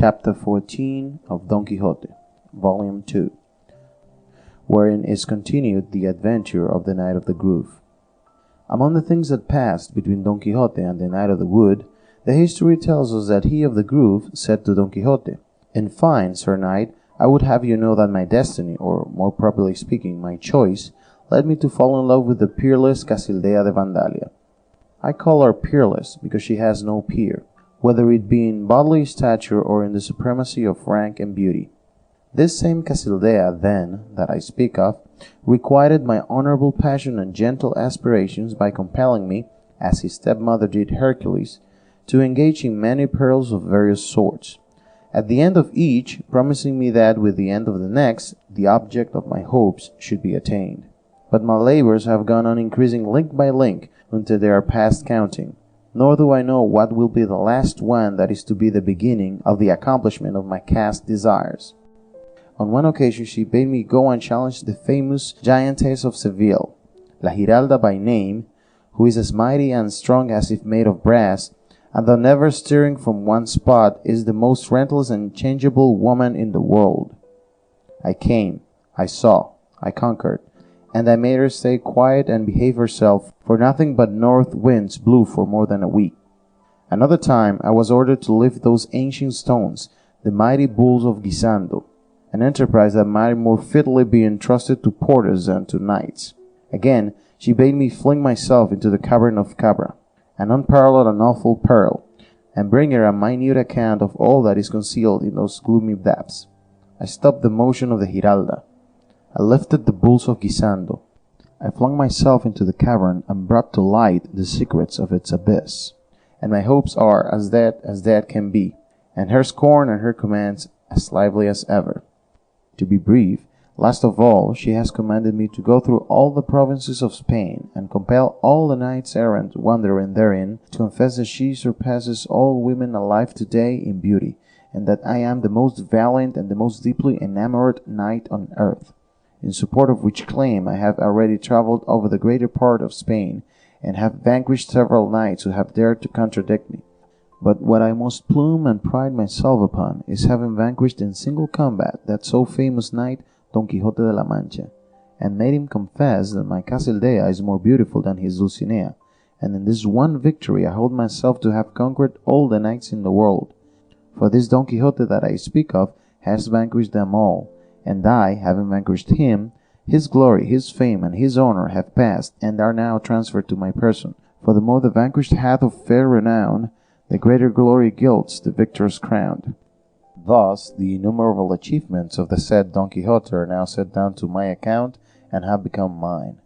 Chapter 14 of Don Quixote, Volume 2, wherein is continued the adventure of the Knight of the Grove. Among the things that passed between Don Quixote and the Knight of the Wood, the history tells us that he of the Grove said to Don Quixote, "In fine, Sir Knight, I would have you know that my destiny, or more properly speaking, my choice, led me to fall in love with the peerless Casildea de Vandalia. I call her peerless because she has no peer, whether it be in bodily stature or in the supremacy of rank and beauty. This same Casildea, then, that I speak of, requited my honorable passion and gentle aspirations by compelling me, as his stepmother did Hercules, to engage in many perils of various sorts, at the end of each promising me that with the end of the next the object of my hopes should be attained. But my labors have gone on increasing link by link until they are past counting, nor do I know what will be the last one that is to be the beginning of the accomplishment of my cast desires. On one occasion she bade me go and challenge the famous giantess of Seville, La Giralda by name, who is as mighty and strong as if made of brass, and though never stirring from one spot, is the most relentless and changeable woman in the world. I came, I saw, I conquered, and I made her stay quiet and behave herself, for nothing but north winds blew for more than a week. Another time I was ordered to lift those ancient stones, the mighty bulls of Guisando, an enterprise that might more fitly be entrusted to porters than to knights. Again, she bade me fling myself into the cavern of Cabra, an unparalleled and awful peril, and bring her a minute account of all that is concealed in those gloomy depths. I stopped the motion of the Giralda. I lifted the bulls of Guisando. I flung myself into the cavern and brought to light the secrets of its abyss. And my hopes are as dead can be, and her scorn and her commands as lively as ever. To be brief, last of all, she has commanded me to go through all the provinces of Spain, and compel all the knights errant wandering therein to confess that she surpasses all women alive today in beauty, and that I am the most valiant and the most deeply enamored knight on earth. In support of which claim I have already travelled over the greater part of Spain, and have vanquished several knights who have dared to contradict me. But what I most plume and pride myself upon is having vanquished in single combat that so famous knight Don Quixote de la Mancha, and made him confess that my Casildea is more beautiful than his Dulcinea, and in this one victory I hold myself to have conquered all the knights in the world. For this Don Quixote that I speak of has vanquished them all, and I, having vanquished him, his glory, his fame, and his honor have passed, and are now transferred to my person. For the more the vanquished hath of fair renown, the greater glory gilds the victor's crown. Thus, the innumerable achievements of the said Don Quixote are now set down to my account, and have become mine.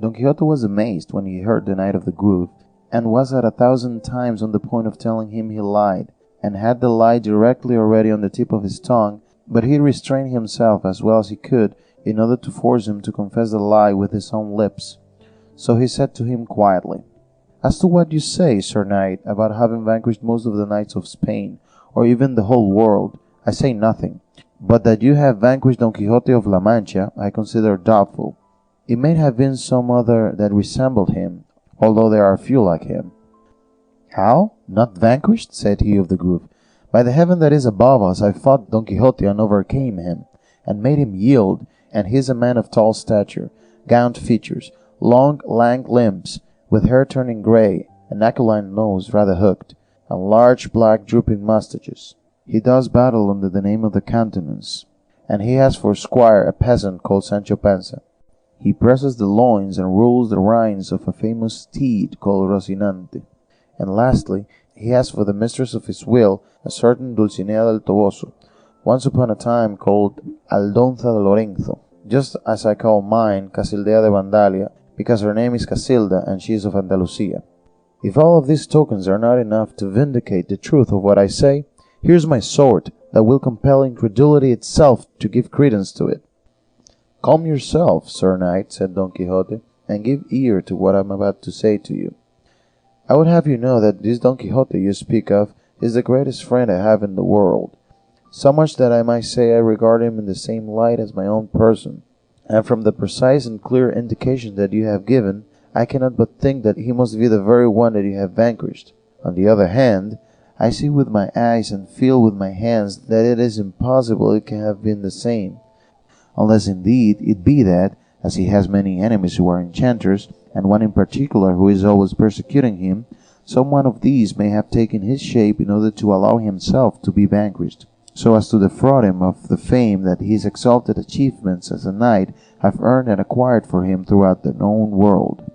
Don Quixote was amazed when he heard the Knight of the Grove, and was at 1,000 times on the point of telling him he lied, and had the lie directly already on the tip of his tongue, but he restrained himself as well as he could, in order to force him to confess the lie with his own lips. So he said to him quietly, "As to what you say, Sir Knight, about having vanquished most of the knights of Spain, or even the whole world, I say nothing, but that you have vanquished Don Quixote of La Mancha I consider doubtful. It may have been some other that resembled him, although there are few like him." "How? Not vanquished?" said he of the Grove. "By the heaven that is above us, I fought Don Quixote and overcame him, and made him yield, and he is a man of tall stature, gaunt features, long lank limbs, with hair turning grey, an aquiline nose rather hooked, and large black drooping mustaches. He does battle under the name of the Countenance, and he has for squire a peasant called Sancho Panza. He presses the loins and rules the reins of a famous steed called Rocinante. And lastly, he has for the mistress of his will a certain Dulcinea del Toboso, once upon a time called Aldonza de Lorenzo, just as I call mine Casildea de Vandalia, because her name is Casilda and she is of Andalusia. If all of these tokens are not enough to vindicate the truth of what I say, here's my sword, that will compel incredulity itself to give credence to it." "Calm yourself, Sir Knight," said Don Quixote, "and give ear to what I am about to say to you. I would have you know that this Don Quixote you speak of is the greatest friend I have in the world, so much that I might say I regard him in the same light as my own person, and from the precise and clear indication that you have given, I cannot but think that he must be the very one that you have vanquished. On the other hand, I see with my eyes and feel with my hands that it is impossible it can have been the same, unless indeed it be that, as he has many enemies who are enchanters, and one in particular who is always persecuting him, some one of these may have taken his shape in order to allow himself to be vanquished, so as to defraud him of the fame that his exalted achievements as a knight have earned and acquired for him throughout the known world.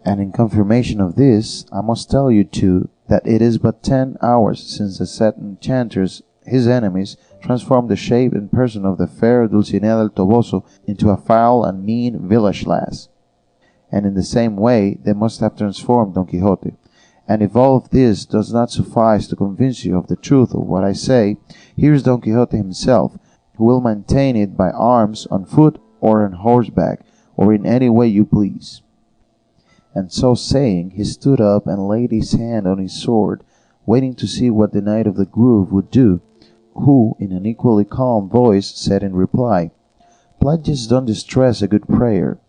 And in confirmation of this, I must tell you too, that it is but 10 hours since the said enchanters, his enemies, transformed the shape and person of the fair Dulcinea del Toboso into a foul and mean village lass. And in the same way they must have transformed Don Quixote. And if all of this does not suffice to convince you of the truth of what I say, here is Don Quixote himself, who will maintain it by arms, on foot, or on horseback, or in any way you please. And so saying, he stood up and laid his hand on his sword, waiting to see what the Knight of the Grove would do, who, in an equally calm voice, said in reply, "Pledges don't distress a good prayer.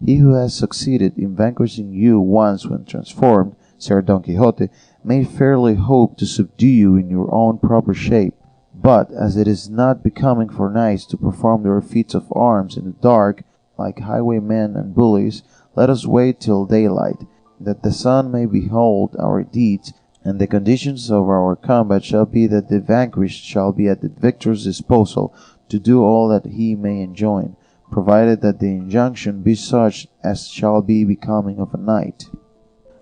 He who has succeeded in vanquishing you once when transformed, Sir Don Quixote, may fairly hope to subdue you in your own proper shape. But, as it is not becoming for knights to perform their feats of arms in the dark, like highwaymen and bullies, let us wait till daylight, that the sun may behold our deeds, and the conditions of our combat shall be that the vanquished shall be at the victor's disposal to do all that he may enjoin, provided that the injunction be such as shall be becoming of a knight."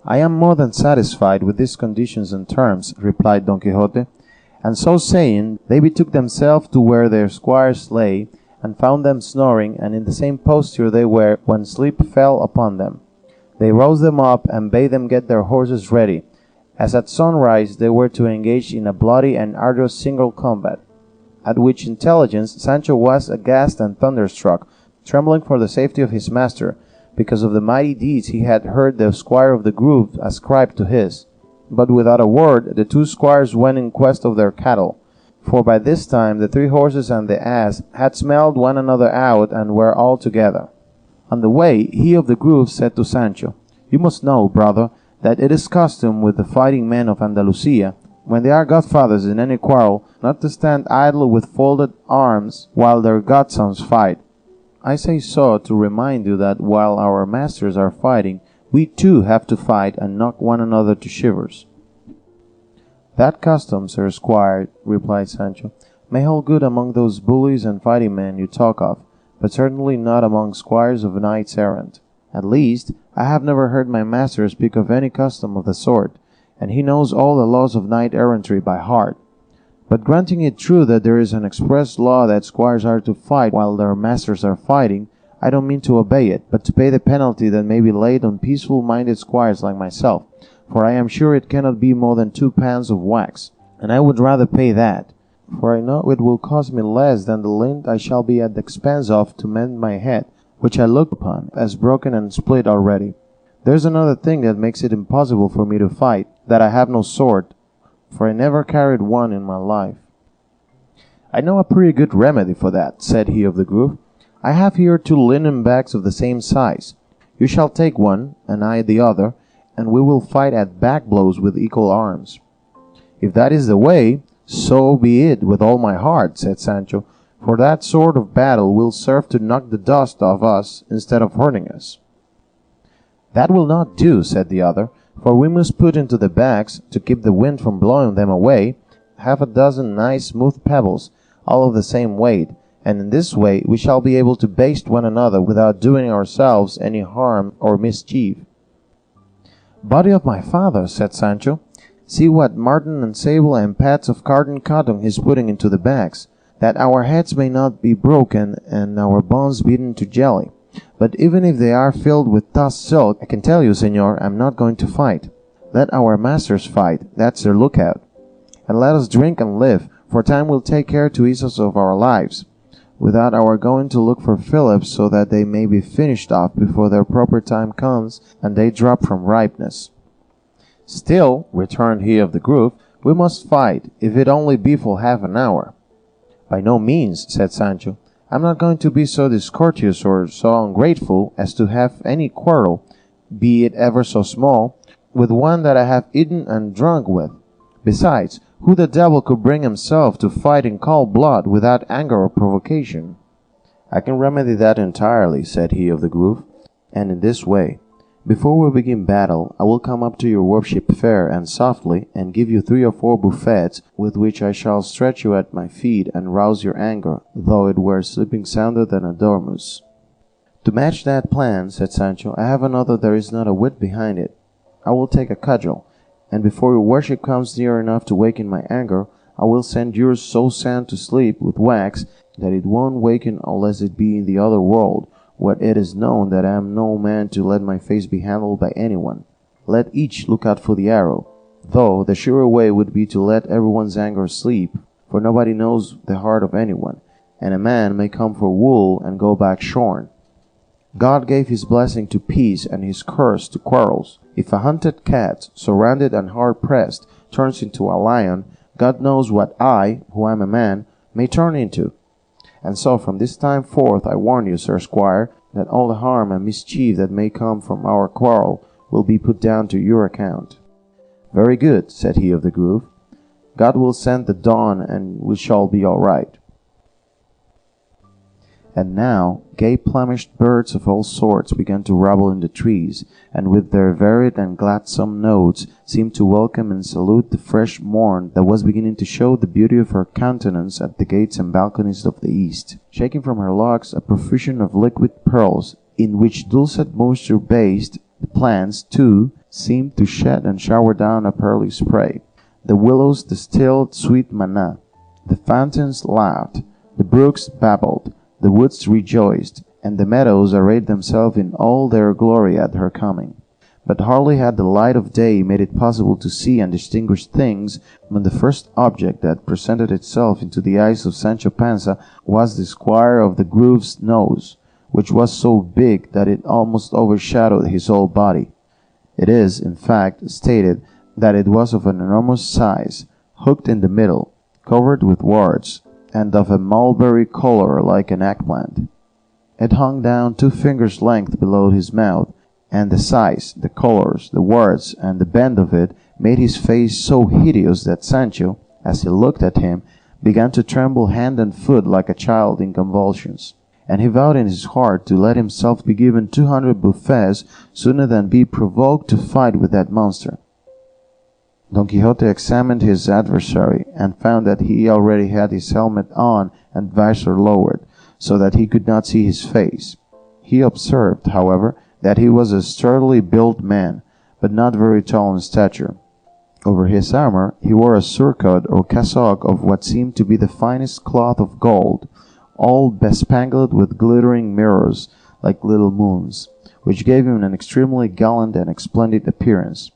"I am more than satisfied with these conditions and terms," replied Don Quixote. And so saying, they betook themselves to where their squires lay, and found them snoring, and in the same posture they were when sleep fell upon them. They rose them up, and bade them get their horses ready, as at sunrise they were to engage in a bloody and arduous single combat. At which intelligence Sancho was aghast and thunderstruck, trembling for the safety of his master, because of the mighty deeds he had heard the squire of the Grove ascribe to his. But without a word the two squires went in quest of their cattle, for by this time the 3 horses and the ass had smelled one another out and were all together. On the way he of the Grove said to Sancho, "You must know, brother, that it is custom with the fighting men of Andalusia, when they are godfathers in any quarrel, not to stand idle with folded arms while their godsons fight. I say so to remind you that while our masters are fighting, we too have to fight and knock one another to shivers." "That custom, Sir Squire," replied Sancho, "may hold good among those bullies and fighting men you talk of, but certainly not among squires of knights errant. At least, I have never heard my master speak of any custom of the sort, and he knows all the laws of knight errantry by heart. But granting it true that there is an express law that squires are to fight while their masters are fighting, I don't mean to obey it, but to pay the penalty that may be laid on peaceful-minded squires like myself, for I am sure it cannot be more than 2 pounds of wax, and I would rather pay that, for I know it will cost me less than the lint I shall be at the expense of to mend my head, which I look upon as broken and split already. There's another thing that makes it impossible for me to fight, that I have no sword, for I never carried one in my life." "I know a pretty good remedy for that," said he of the Grove. "I have here 2 linen bags of the same size. You shall take one, and I the other, and we will fight at back blows with equal arms." "If that is the way, so be it with all my heart," said Sancho, "for that sort of battle will serve to knock the dust off us instead of hurting us." "That will not do," said the other, "for we must put into the bags, to keep the wind from blowing them away, half a dozen nice smooth pebbles, all of the same weight, and in this way we shall be able to baste one another without doing ourselves any harm or mischief." "Body of my father," said Sancho, "see what marten and sable and pads of cardon cotton he is putting into the bags, that our heads may not be broken and our bones beaten to jelly. But even if they are filled with tough silk, I can tell you, señor, I'm not going to fight. Let our masters fight, that's their lookout. And let us drink and live, for time will take care to ease us of our lives, without our going to look for Philips, so that they may be finished off before their proper time comes, and they drop from ripeness." "Still," returned he of the Grove, "we must fight, if it only be for half an hour." "By no means," said Sancho. "I'm not going to be so discourteous or so ungrateful as to have any quarrel, be it ever so small, with one that I have eaten and drunk with. Besides, Who the devil could bring himself to fight in cold blood without anger or provocation?" "I can remedy that entirely," said he of the Grove, "and in this way. Before we begin battle, I will come up to your worship fair and softly, and give you 3 or 4 buffets, with which I shall stretch you at my feet and rouse your anger, though it were sleeping sounder than a dormouse." "To match that plan," said Sancho, "I have another that is not a whit behind it. I will take a cudgel, and before your worship comes near enough to waken my anger, I will send yours so sound to sleep with wax that it won't waken unless it be in the other world, where it is known that I am no man to let my face be handled by anyone. Let each look out for the arrow, though the surer way would be to let everyone's anger sleep, for nobody knows the heart of anyone, and a man may come for wool and go back shorn. God gave his blessing to peace and his curse to quarrels. If a hunted cat, surrounded and hard-pressed, turns into a lion, God knows what I, who am a man, may turn into. And so from this time forth I warn you, Sir Squire, that all the harm and mischief that may come from our quarrel will be put down to your account." "Very good," said he of the Grove. "God will send the dawn, and we shall be all right." And now gay plumaged birds of all sorts began to warble in the trees, and with their varied and gladsome notes seemed to welcome and salute the fresh morn that was beginning to show the beauty of her countenance at the gates and balconies of the east, shaking from her locks a profusion of liquid pearls, in which dulcet moisture bathed. The plants, too, seemed to shed and shower down a pearly spray. The willows distilled sweet manna, the fountains laughed, the brooks babbled, the woods rejoiced, and the meadows arrayed themselves in all their glory at her coming. But hardly had the light of day made it possible to see and distinguish things, when the first object that presented itself into the eyes of Sancho Panza was the squire of the Grove's nose, which was so big that it almost overshadowed his whole body. It is, in fact, stated that it was of an enormous size, hooked in the middle, covered with warts, and of a mulberry color like an eggplant. It hung down 2 fingers' length below his mouth, and the size, the colors, the warts, and the bend of it made his face so hideous that Sancho, as he looked at him, began to tremble hand and foot like a child in convulsions, and he vowed in his heart to let himself be given 200 buffets sooner than be provoked to fight with that monster. Don Quixote examined his adversary, and found that he already had his helmet on and visor lowered, so that he could not see his face. He observed, however, that he was a sturdily built man, but not very tall in stature. Over his armor he wore a surcoat or cassock of what seemed to be the finest cloth of gold, all bespangled with glittering mirrors like little moons, which gave him an extremely gallant and splendid appearance.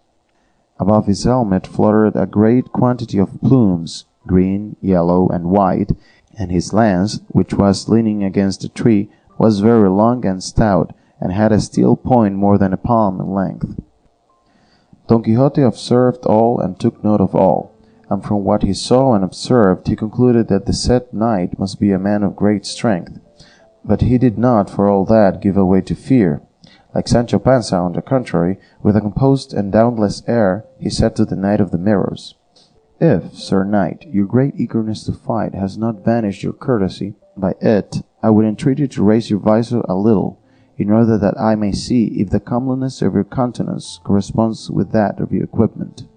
Above his helmet fluttered a great quantity of plumes, green, yellow, and white, and his lance, which was leaning against a tree, was very long and stout, and had a steel point more than a palm in length. Don Quixote observed all and took note of all, and from what he saw and observed he concluded that the said knight must be a man of great strength, but he did not for all that give way to fear. Like Sancho Panza, on the contrary, with a composed and dauntless air, he said to the Knight of the Mirrors, "If, Sir Knight, your great eagerness to fight has not banished your courtesy, by it I would entreat you to raise your visor a little, in order that I may see if the comeliness of your countenance corresponds with that of your equipment.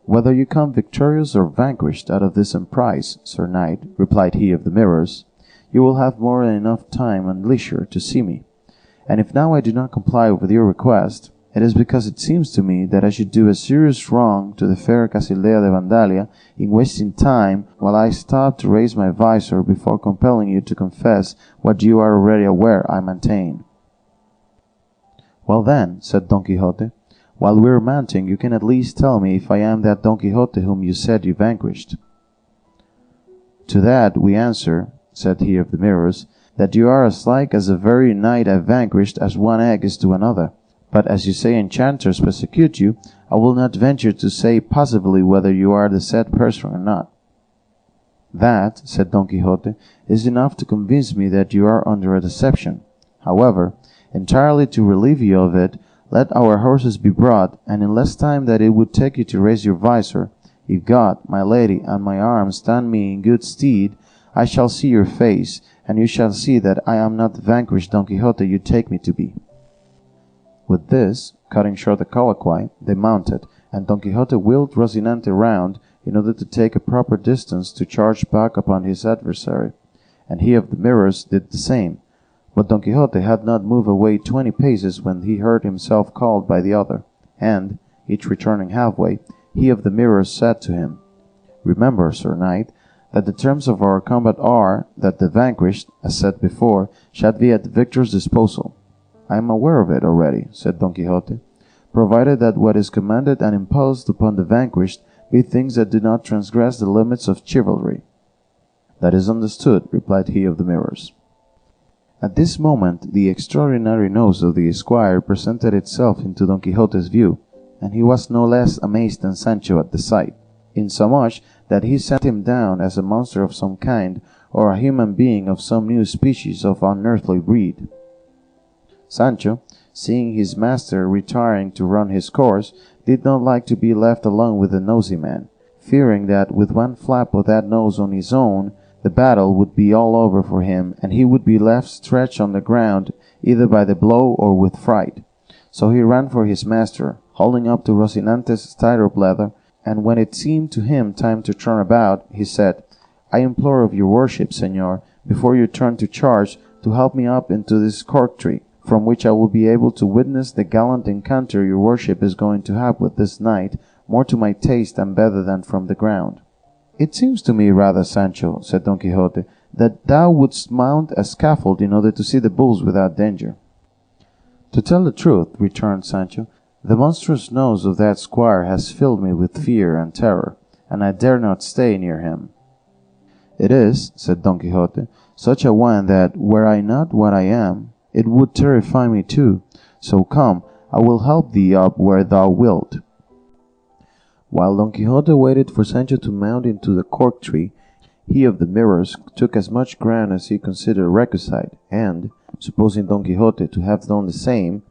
Whether you come victorious or vanquished out of this emprise, Sir Knight," replied he of the Mirrors, "you will have more than enough time and leisure to see me. And if now I do not comply with your request, it is because it seems to me that I should do a serious wrong to the fair Casildea de Vandalia in wasting time while I stop to raise my visor before compelling you to confess what you are already aware I maintain." "Well then," said Don Quixote, "while we are mounting you can at least tell me if I am that Don Quixote whom you said you vanquished." "To that we answer," said he of the Mirrors, "that you are as like as the very knight I vanquished as one egg is to another. But as you say enchanters persecute you, I will not venture to say positively whether you are the said person or not." "That," said Don Quixote, "is enough to convince me that you are under a deception. However, entirely to relieve you of it, let our horses be brought, and in less time than it would take you to raise your visor, If God, my lady, and my arms stand me in good stead, I shall see your face, and you shall see that I am not the vanquished Don Quixote you take me to be." With this, cutting short the colloquy, they mounted, and Don Quixote wheeled Rocinante round in order to take a proper distance to charge back upon his adversary, and he of the mirrors did the same. But Don Quixote had not moved away 20 paces when he heard himself called by the other, and, each returning halfway, he of the mirrors said to him, "Remember, Sir Knight, that the terms of our combat are, that the vanquished, as said before, shall be at the victor's disposal." "I am aware of it already," said Don Quixote, "provided that what is commanded and imposed upon the vanquished be things that do not transgress the limits of chivalry." "That is understood," replied he of the mirrors. At this moment the extraordinary nose of the squire presented itself into Don Quixote's view, and he was no less amazed than Sancho at the sight, insomuch that he set him down as a monster of some kind, or a human being of some new species of unearthly breed. Sancho, seeing his master retiring to run his course, did not like to be left alone with the nosy man, fearing that with one flap of that nose on his own, the battle would be all over for him, and he would be left stretched on the ground either by the blow or with fright. So he ran for his master, holding up to Rocinante's stirrup leather, and when it seemed to him time to turn about, he said, "I implore of your worship, señor, before you turn to charge, to help me up into this cork tree, from which I will be able to witness the gallant encounter your worship is going to have with this knight, more to my taste and better than from the ground." "It seems to me rather, Sancho," said Don Quixote, "that thou wouldst mount a scaffold in order to see the bulls without danger." "To tell the truth," returned Sancho, "the monstrous nose of that squire has filled me with fear and terror, and I dare not stay near him." "It is," said Don Quixote, "such a one that, were I not what I am, it would terrify me too. So come, I will help thee up where thou wilt." While Don Quixote waited for Sancho to mount into the cork tree, he of the mirrors took as much ground as he considered requisite, and, supposing Don Quixote to have done the same,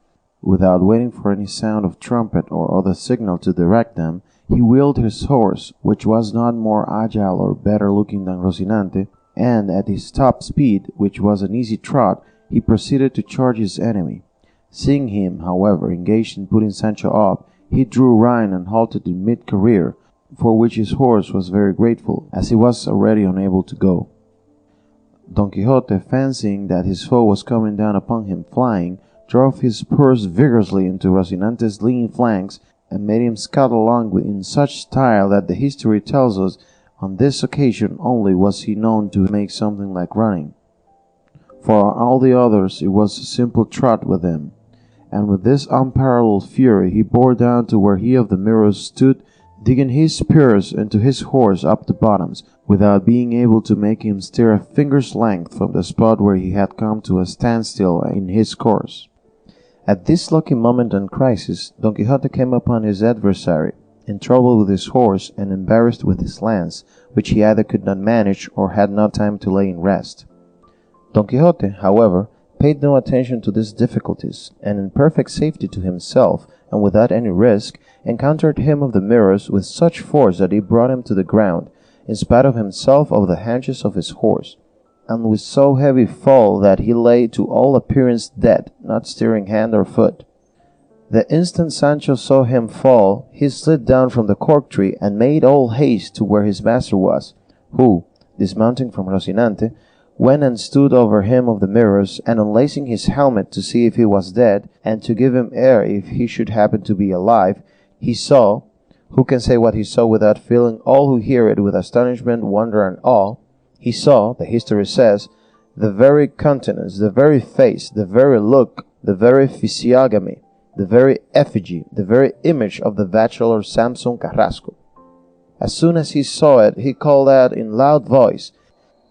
without waiting for any sound of trumpet or other signal to direct them, he wheeled his horse, which was not more agile or better looking than Rocinante, and at his top speed, which was an easy trot, he proceeded to charge his enemy. Seeing him, however, engaged in putting Sancho up, he drew rein and halted in mid-career, for which his horse was very grateful, as he was already unable to go. Don Quixote, fancying that his foe was coming down upon him flying, drove his spurs vigorously into Rocinante's lean flanks, and made him scud along in such style that the history tells us on this occasion only was he known to make something like running. For on all the others it was a simple trot with him, and with this unparalleled fury he bore down to where he of the mirrors stood, digging his spurs into his horse up to bottoms, without being able to make him stir a finger's length from the spot where he had come to a standstill in his course. At this lucky moment and crisis, Don Quixote came upon his adversary, in trouble with his horse and embarrassed with his lance, which he either could not manage or had not time to lay in rest. Don Quixote, however, paid no attention to these difficulties, and in perfect safety to himself, and without any risk, encountered him of the mirrors with such force that he brought him to the ground, in spite of himself of the haunches of his horse, and with so heavy fall that he lay to all appearance dead, not stirring hand or foot. The instant Sancho saw him fall, he slid down from the cork tree, and made all haste to where his master was, who, dismounting from Rocinante, went and stood over him of the mirrors, and unlacing his helmet to see if he was dead, and to give him air if he should happen to be alive, he saw, who can say what he saw without filling all who hear it with astonishment, wonder, and awe? He saw, the history says, the very countenance, the very face, the very look, the very physiognomy, the very effigy, the very image of the bachelor Samson Carrasco. As soon as he saw it, he called out in loud voice,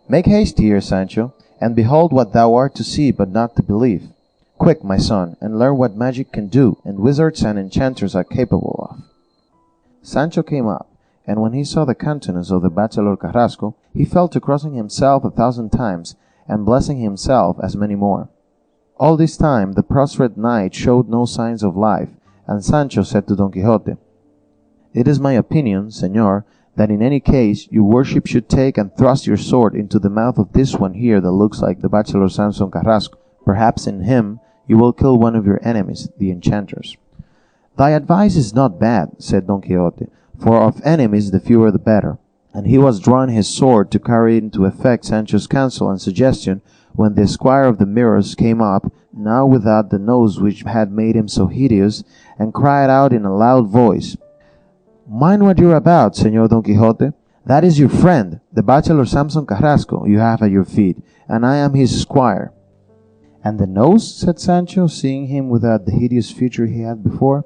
"Make haste here, Sancho, and behold what thou art to see but not to believe. Quick, my son, and learn what magic can do, and wizards and enchanters are capable of." Sancho came up, and when he saw the countenance of the bachelor Carrasco, he fell to crossing himself 1,000 times, and blessing himself as many more. All this time the prostrate knight showed no signs of life, and Sancho said to Don Quixote, It is my opinion, Señor, that in any case your worship should take and thrust your sword into the mouth of this one here that looks like the bachelor Samson Carrasco. Perhaps in him you will kill one of your enemies, the enchanters. Thy advice is not bad, said Don Quixote, for of enemies the fewer the better. And he was drawing his sword to carry into effect Sancho's counsel and suggestion, when the squire of the mirrors came up, now without the nose which had made him so hideous, and cried out in a loud voice, "Mind what you're about, Señor Don Quixote. That is your friend, the bachelor Samson Carrasco, you have at your feet, and I am his squire." "And the nose?" said Sancho, seeing him without the hideous feature he had before.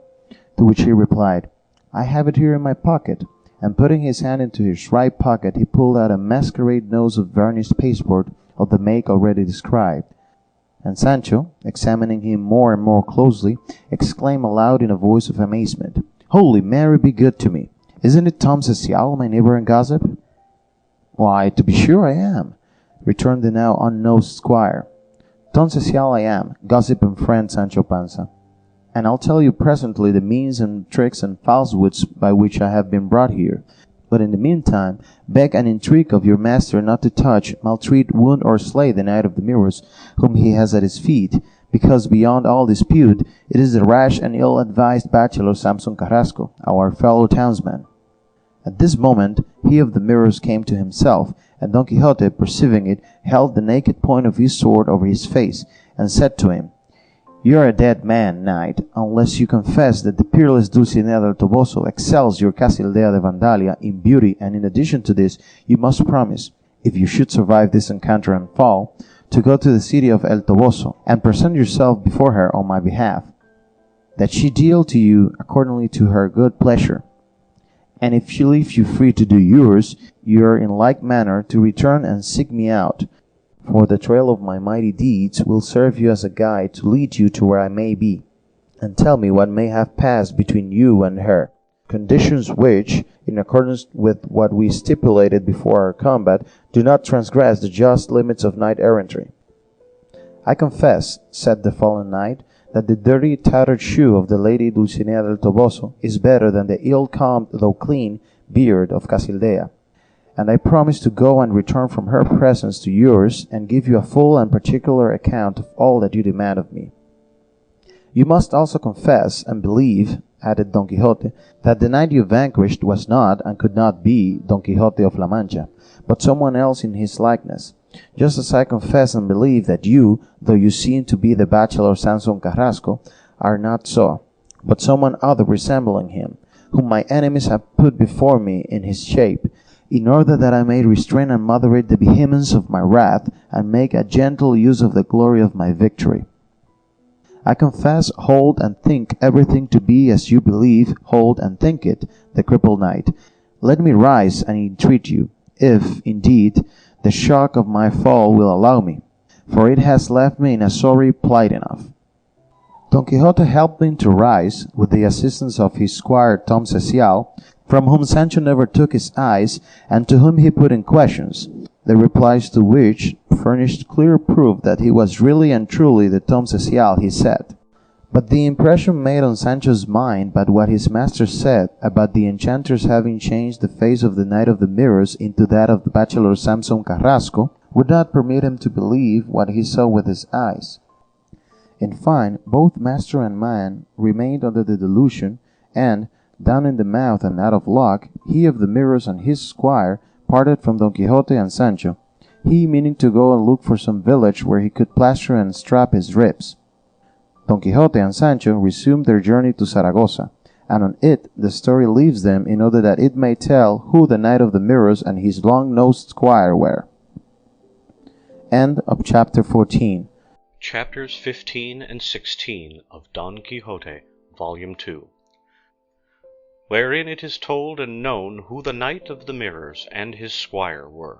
To which he replied, "I have it here in my pocket." And putting his hand into his right pocket, he pulled out a masquerade nose of varnished pasteboard of the make already described. And Sancho, examining him more and more closely, exclaimed aloud in a voice of amazement, "Holy Mary be good to me! Isn't it Tom Cecial, my neighbor and gossip?" "Why, to be sure I am," returned the now unnosed squire. "Tom Cecial I am, gossip and friend Sancho Panza. And I'll tell you presently the means and tricks and falsehoods by which I have been brought here. But in the meantime, beg and entreat of your master not to touch, maltreat, wound, or slay the Knight of the Mirrors, whom he has at his feet, because beyond all dispute, it is the rash and ill-advised bachelor Samson Carrasco, our fellow townsman." At this moment, he of the mirrors came to himself, and Don Quixote, perceiving it, held the naked point of his sword over his face, and said to him, "You are a dead man, knight, unless you confess that the peerless Dulcinea del Toboso excels your Casildea de Vandalia in beauty, and in addition to this, you must promise, if you should survive this encounter and fall, to go to the city of El Toboso, and present yourself before her on my behalf, that she deal to you accordingly to her good pleasure. And if she leaves you free to do yours, you are in like manner to return and seek me out, for the trail of my mighty deeds will serve you as a guide to lead you to where I may be, and tell me what may have passed between you and her, conditions which, in accordance with what we stipulated before our combat, do not transgress the just limits of knight-errantry." "I confess," said the fallen knight, "that the dirty, tattered shoe of the lady Dulcinea del Toboso is better than the ill-combed, though clean, beard of Casildea. And I promise to go and return from her presence to yours, and give you a full and particular account of all that you demand of me. You must also confess and believe," added Don Quixote, "that the knight you vanquished was not, and could not be, Don Quixote of La Mancha, but someone else in his likeness, just as I confess and believe that you, though you seem to be the bachelor Samson Carrasco, are not so, but someone other resembling him, whom my enemies have put before me in his shape, in order that I may restrain and moderate the vehemence of my wrath, and make a gentle use of the glory of my victory. I confess, hold, and think everything to be as you believe, hold, and think it, the crippled knight. Let me rise and entreat you, if, indeed, the shock of my fall will allow me, for it has left me in a sorry plight enough." Don Quixote helped him to rise, with the assistance of his squire Tom Cecial, from whom Sancho never took his eyes, and to whom he put in questions, the replies to which furnished clear proof that he was really and truly the Tom Cecial he said. But the impression made on Sancho's mind by what his master said about the enchanters having changed the face of the Knight of the Mirrors into that of the bachelor Samson Carrasco would not permit him to believe what he saw with his eyes. In fine, both master and man remained under the delusion, and, down in the mouth and out of luck, he of the mirrors and his squire parted from Don Quixote and Sancho, he meaning to go and look for some village where he could plaster and strap his ribs. Don Quixote and Sancho resumed their journey to Saragossa, and on it the story leaves them in order that it may tell who the Knight of the Mirrors and his long-nosed squire were. End of chapter 14. Chapters 15 and 16 of Don Quixote, Volume 2, wherein it is told and known who the Knight of the Mirrors and his squire were.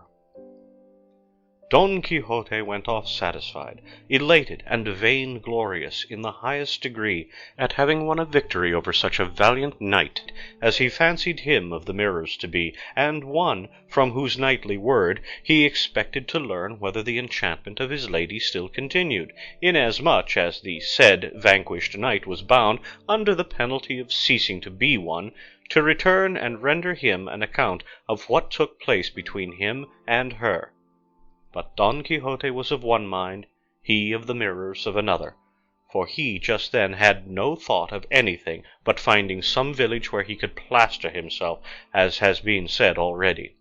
Don Quixote went off satisfied, elated, and vainglorious in the highest degree at having won a victory over such a valiant knight as he fancied him of the mirrors to be, and one from whose knightly word he expected to learn whether the enchantment of his lady still continued, inasmuch as the said vanquished knight was bound, under the penalty of ceasing to be one, to return and render him an account of what took place between him and her. But Don Quixote was of one mind, he of the mirrors of another, for he just then had no thought of anything but finding some village where he could plaster himself, as has been said already.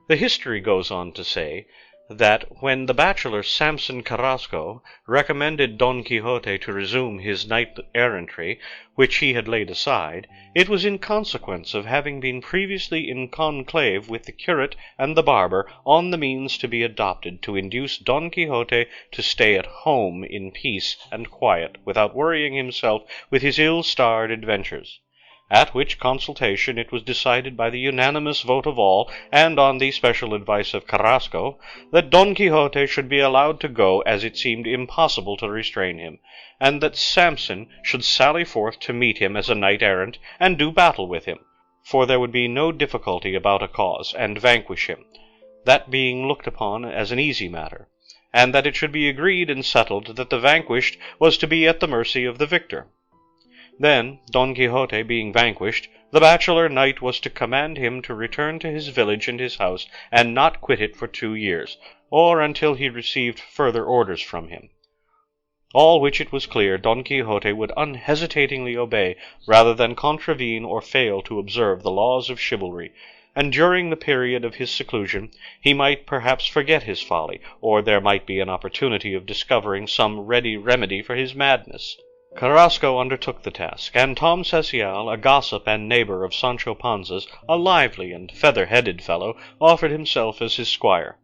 The history goes on to say that when the bachelor Samson Carrasco recommended Don Quixote to resume his knight-errantry, which he had laid aside, it was in consequence of having been previously in conclave with the curate and the barber on the means to be adopted to induce Don Quixote to stay at home in peace and quiet, without worrying himself with his ill-starred adventures. At which consultation it was decided by the unanimous vote of all, and on the special advice of Carrasco, that Don Quixote should be allowed to go, as it seemed impossible to restrain him, and that Samson should sally forth to meet him as a knight-errant, and do battle with him, for there would be no difficulty about a cause, and vanquish him, that being looked upon as an easy matter, and that it should be agreed and settled that the vanquished was to be at the mercy of the victor. Then, Don Quixote being vanquished, the bachelor knight was to command him to return to his village and his house, and not quit it for 2 years, or until he received further orders from him. All which it was clear Don Quixote would unhesitatingly obey, rather than contravene or fail to observe the laws of chivalry, and during the period of his seclusion he might perhaps forget his folly, or there might be an opportunity of discovering some ready remedy for his madness. Carrasco undertook the task, and Tom Cecial, a gossip and neighbor of Sancho Panza's, a lively and feather-headed fellow, offered himself as his squire.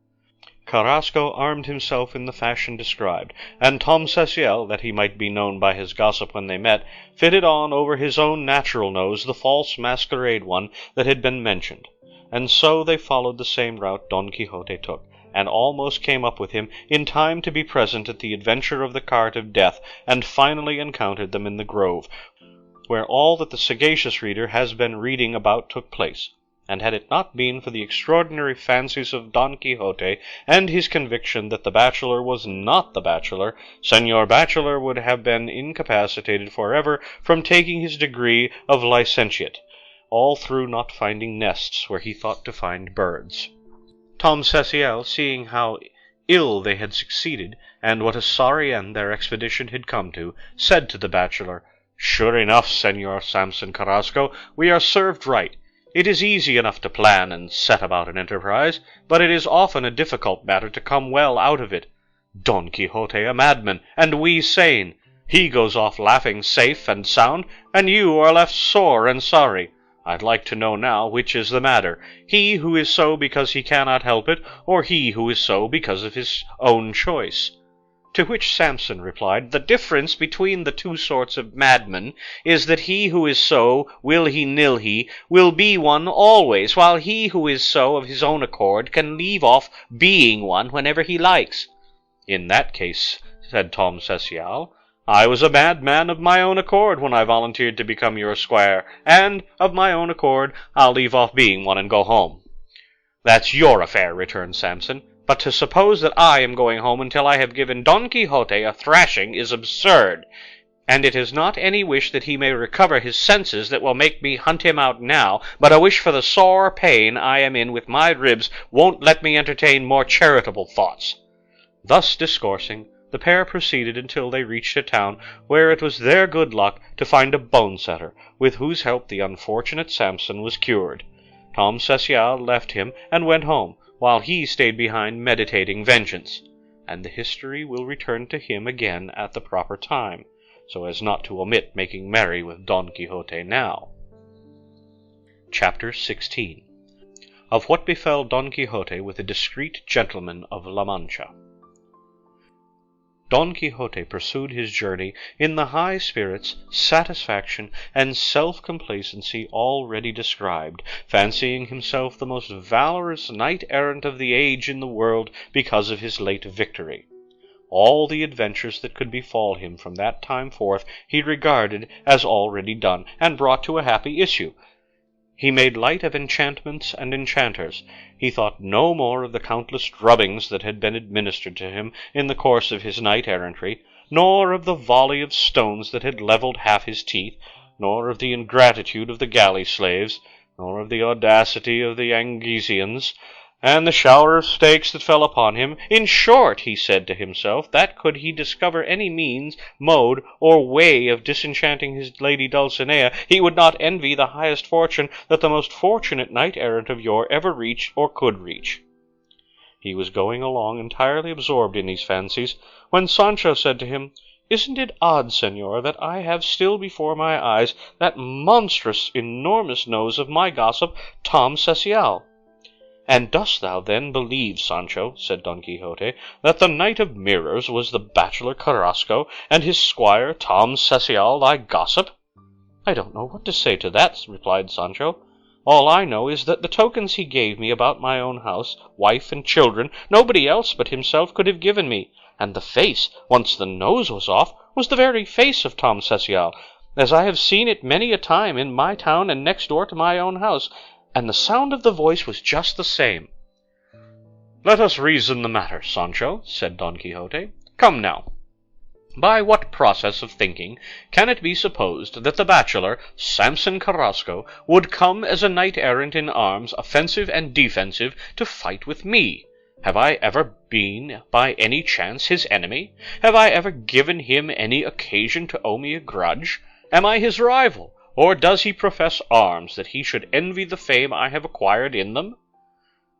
Carrasco armed himself in the fashion described, and Tom Cecial, that he might be known by his gossip when they met, fitted on over his own natural nose the false masquerade one that had been mentioned, and so they followed the same route Don Quixote took, and almost came up with him in time to be present at the adventure of the cart of death, and finally encountered them in the grove, where all that the sagacious reader has been reading about took place. And had it not been for the extraordinary fancies of Don Quixote, and his conviction that the bachelor was not the bachelor, Señor Bachelor would have been incapacitated forever from taking his degree of licentiate, all through not finding nests where he thought to find birds. Tom Cecial, seeing how ill they had succeeded, and what a sorry end their expedition had come to, said to the bachelor, "Sure enough, Señor Samson Carrasco, we are served right. It is easy enough to plan and set about an enterprise, but it is often a difficult matter to come well out of it. Don Quixote a madman, and we sane. He goes off laughing safe and sound, and you are left sore and sorry. I'd like to know now which is the matter, he who is so because he cannot help it, or he who is so because of his own choice." To which Samson replied, "The difference between the two sorts of madmen is that he who is so, will he nil he, will be one always, while he who is so of his own accord can leave off being one whenever he likes." "In that case," said Tom Cecial, "I was a madman of my own accord when I volunteered to become your squire, and, of my own accord, I'll leave off being one and go home." "That's your affair," returned Samson, "but to suppose that I am going home until I have given Don Quixote a thrashing is absurd, and it is not any wish that he may recover his senses that will make me hunt him out now, but a wish for the sore pain I am in with my ribs won't let me entertain more charitable thoughts." Thus discoursing, the pair proceeded until they reached a town where it was their good luck to find a bone-setter, with whose help the unfortunate Samson was cured. Tom Cecial left him and went home, while he stayed behind meditating vengeance, and the history will return to him again at the proper time, so as not to omit making merry with Don Quixote now. Chapter 16. Of what befell Don Quixote with a discreet gentleman of La Mancha. Don Quixote pursued his journey in the high spirits, satisfaction, and self-complacency already described, fancying himself the most valorous knight-errant of the age in the world because of his late victory. All the adventures that could befall him from that time forth he regarded as already done, and brought to a happy issue. He made light of enchantments and enchanters. He thought no more of the countless drubbings that had been administered to him in the course of his knight-errantry, nor of the volley of stones that had levelled half his teeth, nor of the ingratitude of the galley slaves, nor of the audacity of the Angesians, and the shower of stakes that fell upon him. In short, he said to himself, that could he discover any means, mode, or way of disenchanting his lady Dulcinea, he would not envy the highest fortune that the most fortunate knight-errant of yore ever reached or could reach. He was going along entirely absorbed in these fancies, when Sancho said to him, "Isn't it odd, señor, that I have still before my eyes that monstrous, enormous nose of my gossip, Tom Cecial?" "And dost thou then believe, Sancho," said Don Quixote, "that the Knight of Mirrors was the bachelor Carrasco, and his squire Tom Cecial thy gossip?" "I don't know what to say to that," replied Sancho. "All I know is that the tokens he gave me about my own house, wife, and children, nobody else but himself could have given me, and the face, once the nose was off, was the very face of Tom Cecial, as I have seen it many a time in my town and next door to my own house, and the sound of the voice was just the same." "Let us reason the matter, Sancho," said Don Quixote. "Come now, by what process of thinking can it be supposed that the bachelor, Samson Carrasco, would come as a knight-errant in arms, offensive and defensive, to fight with me? Have I ever been, by any chance, his enemy? Have I ever given him any occasion to owe me a grudge? Am I his rival? Or does he profess arms that he should envy the fame I have acquired in them?"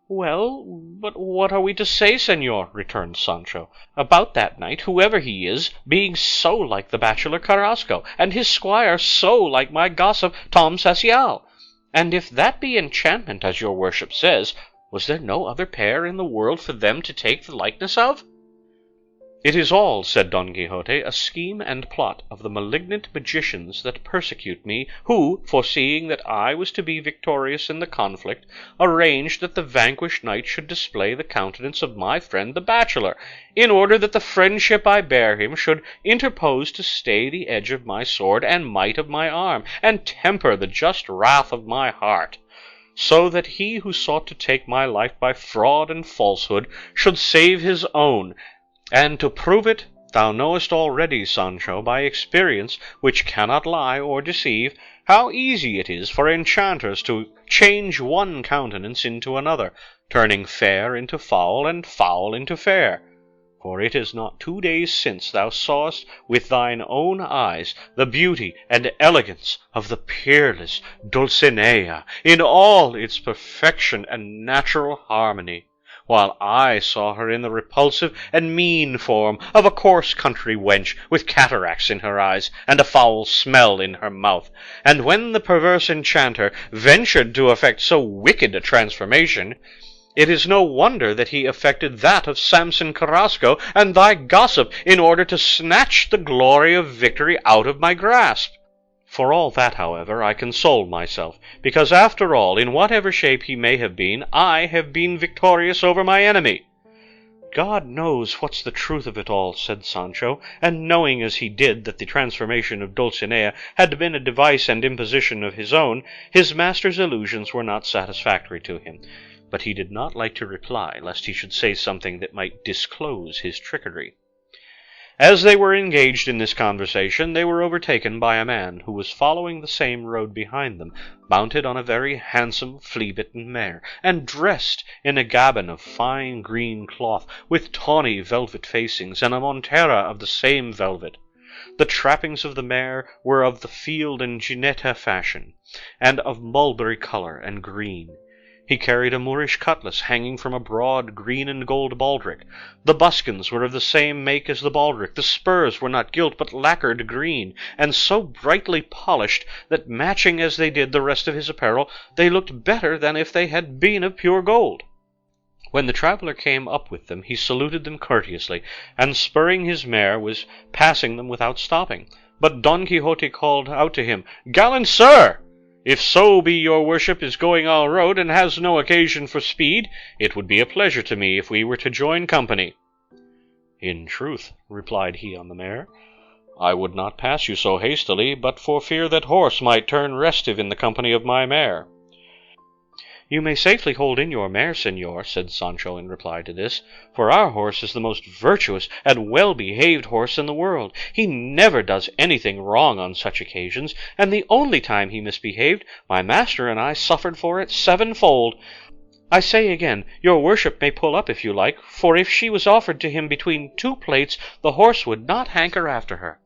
"Well, but what are we to say, señor," returned Sancho, "about that knight, whoever he is, being so like the bachelor Carrasco, and his squire so like my gossip Tom Cecial? And if that be enchantment, as your worship says, was there no other pair in the world for them to take the likeness of?" "It is all," said Don Quixote, "a scheme and plot of the malignant magicians that persecute me, who, foreseeing that I was to be victorious in the conflict, arranged that the vanquished knight should display the countenance of my friend the bachelor, in order that the friendship I bear him should interpose to stay the edge of my sword and might of my arm, and temper the just wrath of my heart, so that he who sought to take my life by fraud and falsehood should save his own. And to prove it, thou knowest already, Sancho, by experience, which cannot lie or deceive, how easy it is for enchanters to change one countenance into another, turning fair into foul, and foul into fair. For it is not 2 days since thou sawest with thine own eyes the beauty and elegance of the peerless Dulcinea in all its perfection and natural harmony, while I saw her in the repulsive and mean form of a coarse country wench, with cataracts in her eyes, and a foul smell in her mouth. And when the perverse enchanter ventured to effect so wicked a transformation, it is no wonder that he affected that of Samson Carrasco and thy gossip, in order to snatch the glory of victory out of my grasp. For all that, however, I console myself, because after all, in whatever shape he may have been, I have been victorious over my enemy." "God knows what's the truth of it all," said Sancho, and knowing as he did that the transformation of Dulcinea had been a device and imposition of his own, his master's illusions were not satisfactory to him, but he did not like to reply, lest he should say something that might disclose his trickery. As they were engaged in this conversation, they were overtaken by a man who was following the same road behind them, mounted on a very handsome flea-bitten mare, and dressed in a gaban of fine green cloth, with tawny velvet facings, and a montera of the same velvet. The trappings of the mare were of the field and gineta fashion, and of mulberry colour and green. He carried a Moorish cutlass hanging from a broad green and gold baldric. The buskins were of the same make as the baldric. The spurs were not gilt, but lacquered green, and so brightly polished that, matching as they did the rest of his apparel, they looked better than if they had been of pure gold. When the traveller came up with them, he saluted them courteously, and spurring his mare, was passing them without stopping. But Don Quixote called out to him, "Gallant sir! If so be your worship is going our road, and has no occasion for speed, it would be a pleasure to me if we were to join company." "In truth," replied he on the mare, "I would not pass you so hastily, but for fear that horse might turn restive in the company of my mare." "You may safely hold in your mare, señor," said Sancho in reply to this, "for our horse is the most virtuous and well-behaved horse in the world. He never does anything wrong on such occasions, and the only time he misbehaved, my master and I suffered for it sevenfold. I say again, your worship may pull up if you like, for if she was offered to him between two plates, the horse would not hanker after her."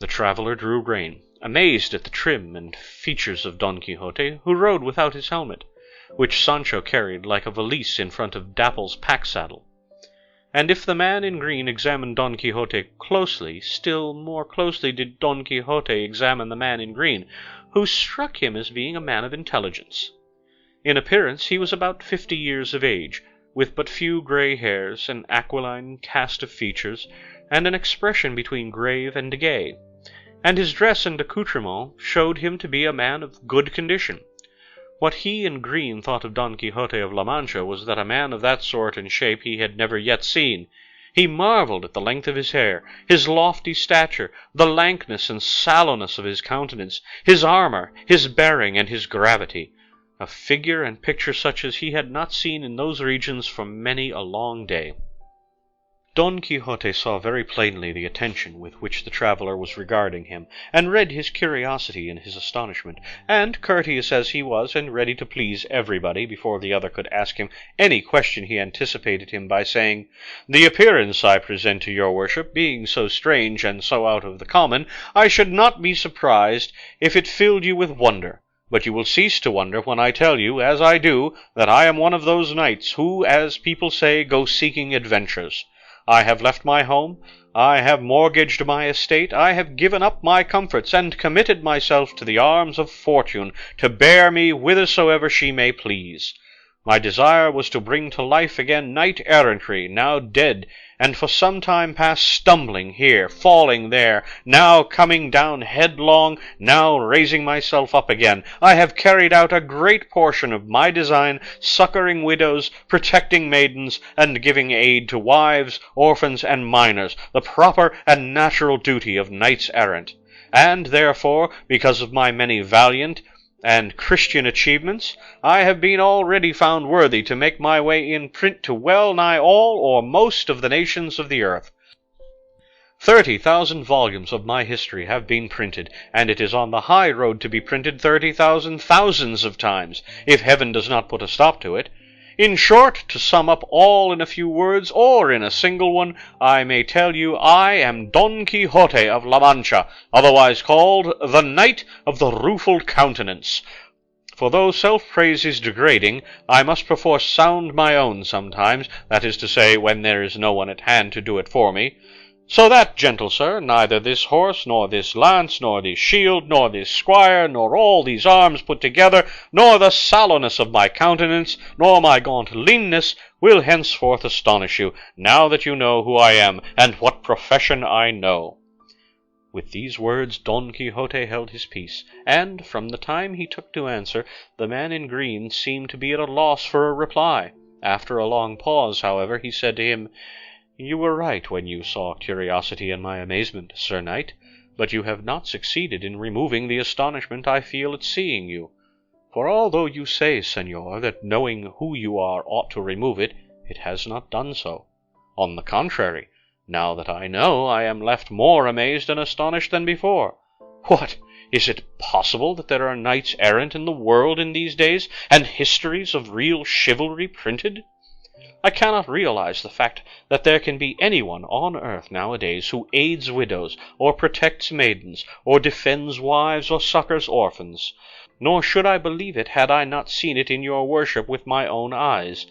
The traveller drew rein, amazed at the trim and features of Don Quixote, who rode without his helmet, which Sancho carried like a valise in front of Dapple's pack-saddle. And if the man in green examined Don Quixote closely, still more closely did Don Quixote examine the man in green, who struck him as being a man of intelligence. In appearance he was about 50 years of age, with but few grey hairs, an aquiline cast of features, and an expression between grave and gay, and his dress and accoutrement showed him to be a man of good condition. What he in green thought of Don Quixote of La Mancha was that a man of that sort and shape he had never yet seen. He marvelled at the length of his hair, his lofty stature, the lankness and sallowness of his countenance, his armour, his bearing, and his gravity. A figure and picture such as he had not seen in those regions for many a long day. Don Quixote saw very plainly the attention with which the traveller was regarding him, and read his curiosity in his astonishment, and, courteous as he was, and ready to please everybody before the other could ask him any question, he anticipated him by saying, "The appearance I present to your worship being so strange and so out of the common, I should not be surprised if it filled you with wonder. But you will cease to wonder when I tell you, as I do, that I am one of those knights who, as people say, go seeking adventures. I have left my home, I have mortgaged my estate, I have given up my comforts, and committed myself to the arms of Fortune, to bear me whithersoever she may please. My desire was to bring to life again knight-errantry, now dead, and for some time past stumbling here, falling there, now coming down headlong, now raising myself up again. I have carried out a great portion of my design, succouring widows, protecting maidens, and giving aid to wives, orphans, and minors, the proper and natural duty of knights-errant. And therefore, because of my many valiant and Christian achievements, I have been already found worthy to make my way in print to well nigh all or most of the nations of the earth. 30,000 volumes of my history have been printed, and it is on the high road to be printed 30,000 thousands of times, if heaven does not put a stop to it. In short, to sum up all in a few words, or in a single one, I may tell you I am Don Quixote of La Mancha, otherwise called the Knight of the Rueful Countenance. For though self-praise is degrading, I must perforce sound my own sometimes, that is to say, when there is no one at hand to do it for me. So that, gentle sir, neither this horse, nor this lance, nor this shield, nor this squire, nor all these arms put together, nor the sallowness of my countenance, nor my gaunt leanness, will henceforth astonish you, now that you know who I am, and what profession I know." With these words Don Quixote held his peace, and, from the time he took to answer, the man in green seemed to be at a loss for a reply. After a long pause, however, he said to him, "You were right when you saw curiosity in my amazement, Sir Knight, but you have not succeeded in removing the astonishment I feel at seeing you. For although you say, señor, that knowing who you are ought to remove it, it has not done so. On the contrary, now that I know, I am left more amazed and astonished than before. What! Is it possible that there are knights errant in the world in these days, and histories of real chivalry printed? I cannot realize the fact that there can be anyone on earth nowadays who aids widows, or protects maidens, or defends wives, or succours orphans. Nor should I believe it had I not seen it in your worship with my own eyes.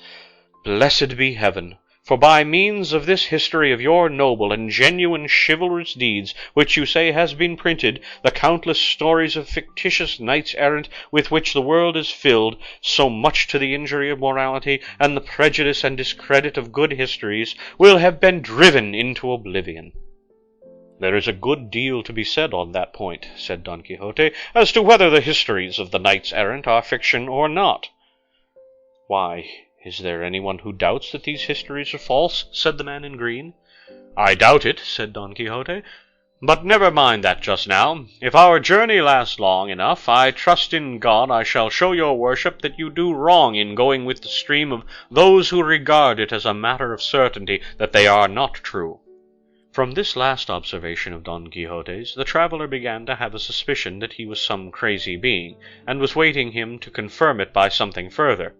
Blessed be heaven, For by means of this history of your noble and genuine chivalrous deeds, which you say has been printed, the countless stories of fictitious knights-errant with which the world is filled, so much to the injury of morality, and the prejudice and discredit of good histories, will have been driven into oblivion. There is a good deal to be said on that point, said Don Quixote, as to whether the histories of the knights-errant are fiction or not. Why, is there anyone who doubts that these histories are false? Said the man in green. I doubt it, said Don Quixote, but never mind that just now. If our journey lasts long enough, I trust in God I shall show your worship that you do wrong in going with the stream of those who regard it as a matter of certainty that they are not true. From this last observation of Don Quixote's, the traveller began to have a suspicion that he was some crazy being, and was waiting him to confirm it by something further.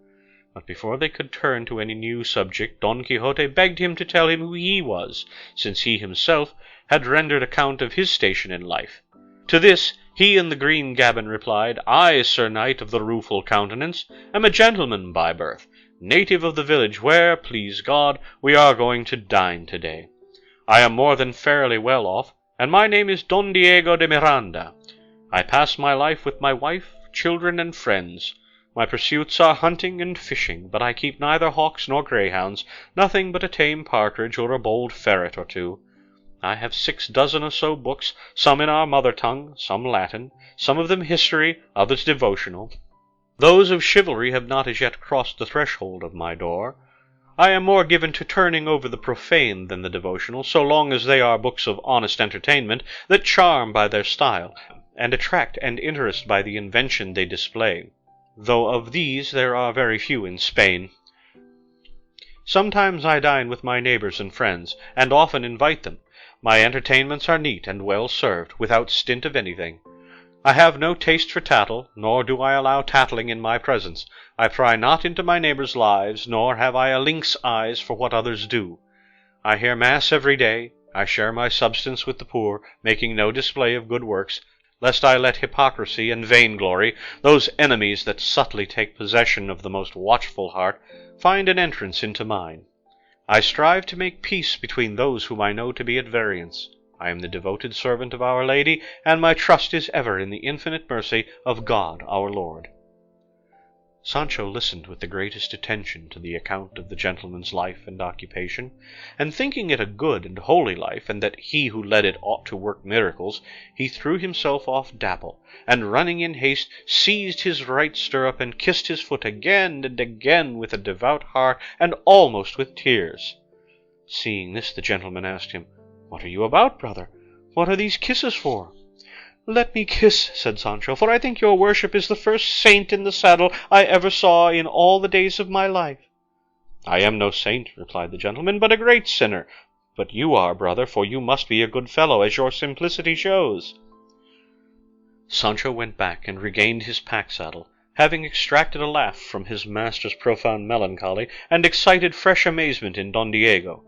But before they could turn to any new subject, Don Quixote begged him to tell him who he was, since he himself had rendered account of his station in life. To this he in the green gaban replied, I, Sir Knight of the Rueful Countenance, am a gentleman by birth, native of the village where, please God, we are going to dine today. I am more than fairly well off, and my name is Don Diego de Miranda. I pass my life with my wife, children, and friends. My pursuits are hunting and fishing, but I keep neither hawks nor greyhounds, nothing but a tame partridge or a bold ferret or two. I have 6 dozen or so books, some in our mother tongue, some Latin, some of them history, others devotional. Those of chivalry have not as yet crossed the threshold of my door. I am more given to turning over the profane than the devotional, so long as they are books of honest entertainment, that charm by their style, and attract and interest by the invention they display, though of these there are very few in Spain. Sometimes I dine with my neighbours and friends, and often invite them. My entertainments are neat and well served, without stint of anything. I have no taste for tattle, nor do I allow tattling in my presence. I pry not into my neighbours' lives, nor have I a lynx eyes for what others do. I hear mass every day. I share my substance with the poor, making no display of good works, lest I let hypocrisy and vainglory, those enemies that subtly take possession of the most watchful heart, find an entrance into mine. I strive to make peace between those whom I know to be at variance. I am the devoted servant of Our Lady, and my trust is ever in the infinite mercy of God our Lord. Sancho listened with the greatest attention to the account of the gentleman's life and occupation, and thinking it a good and holy life, and that he who led it ought to work miracles, he threw himself off Dapple, and running in haste, seized his right stirrup, and kissed his foot again and again with a devout heart, and almost with tears. Seeing this, the gentleman asked him, What are you about, brother? What are these kisses for? Let me kiss, said Sancho, for I think your worship is the first saint in the saddle I ever saw in all the days of my life. I am no saint, replied the gentleman, but a great sinner. But you are, brother, for you must be a good fellow, as your simplicity shows. Sancho went back and regained his pack-saddle, having extracted a laugh from his master's profound melancholy, and excited fresh amazement in Don Diego.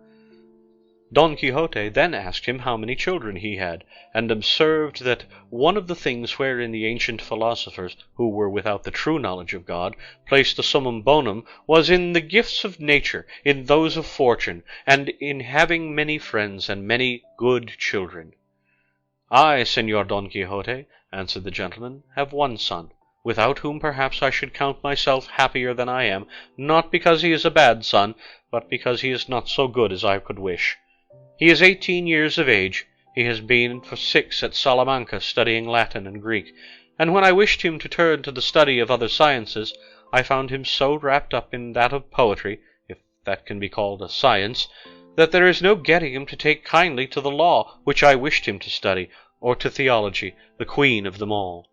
Don Quixote then asked him how many children he had, and observed that one of the things wherein the ancient philosophers, who were without the true knowledge of God, placed the summum bonum, was in the gifts of nature, in those of fortune, and in having many friends and many good children. I, Señor Don Quixote, answered the gentleman, have one son, without whom perhaps I should count myself happier than I am, not because he is a bad son, but because he is not so good as I could wish. He is 18 years of age. He has been for 6 at Salamanca studying Latin and Greek, and when I wished him to turn to the study of other sciences, I found him so wrapped up in that of poetry, if that can be called a science, that there is no getting him to take kindly to the law, which I wished him to study, or to theology, the queen of them all.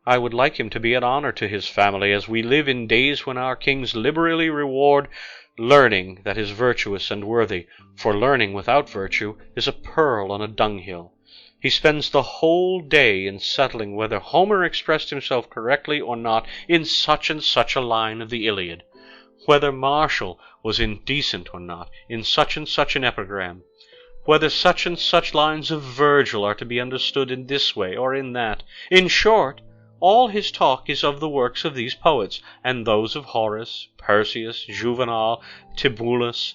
I would like him to be an honour to his family, as we live in days when our kings liberally reward learning that is virtuous and worthy, for learning without virtue is a pearl on a dunghill. He spends the whole day in settling whether Homer expressed himself correctly or not in such and such a line of the Iliad, whether Martial was indecent or not in such and such an epigram, whether such and such lines of Virgil are to be understood in this way or in that. In short, all his talk is of the works of these poets, and those of Horace, Persius, Juvenal, Tibullus,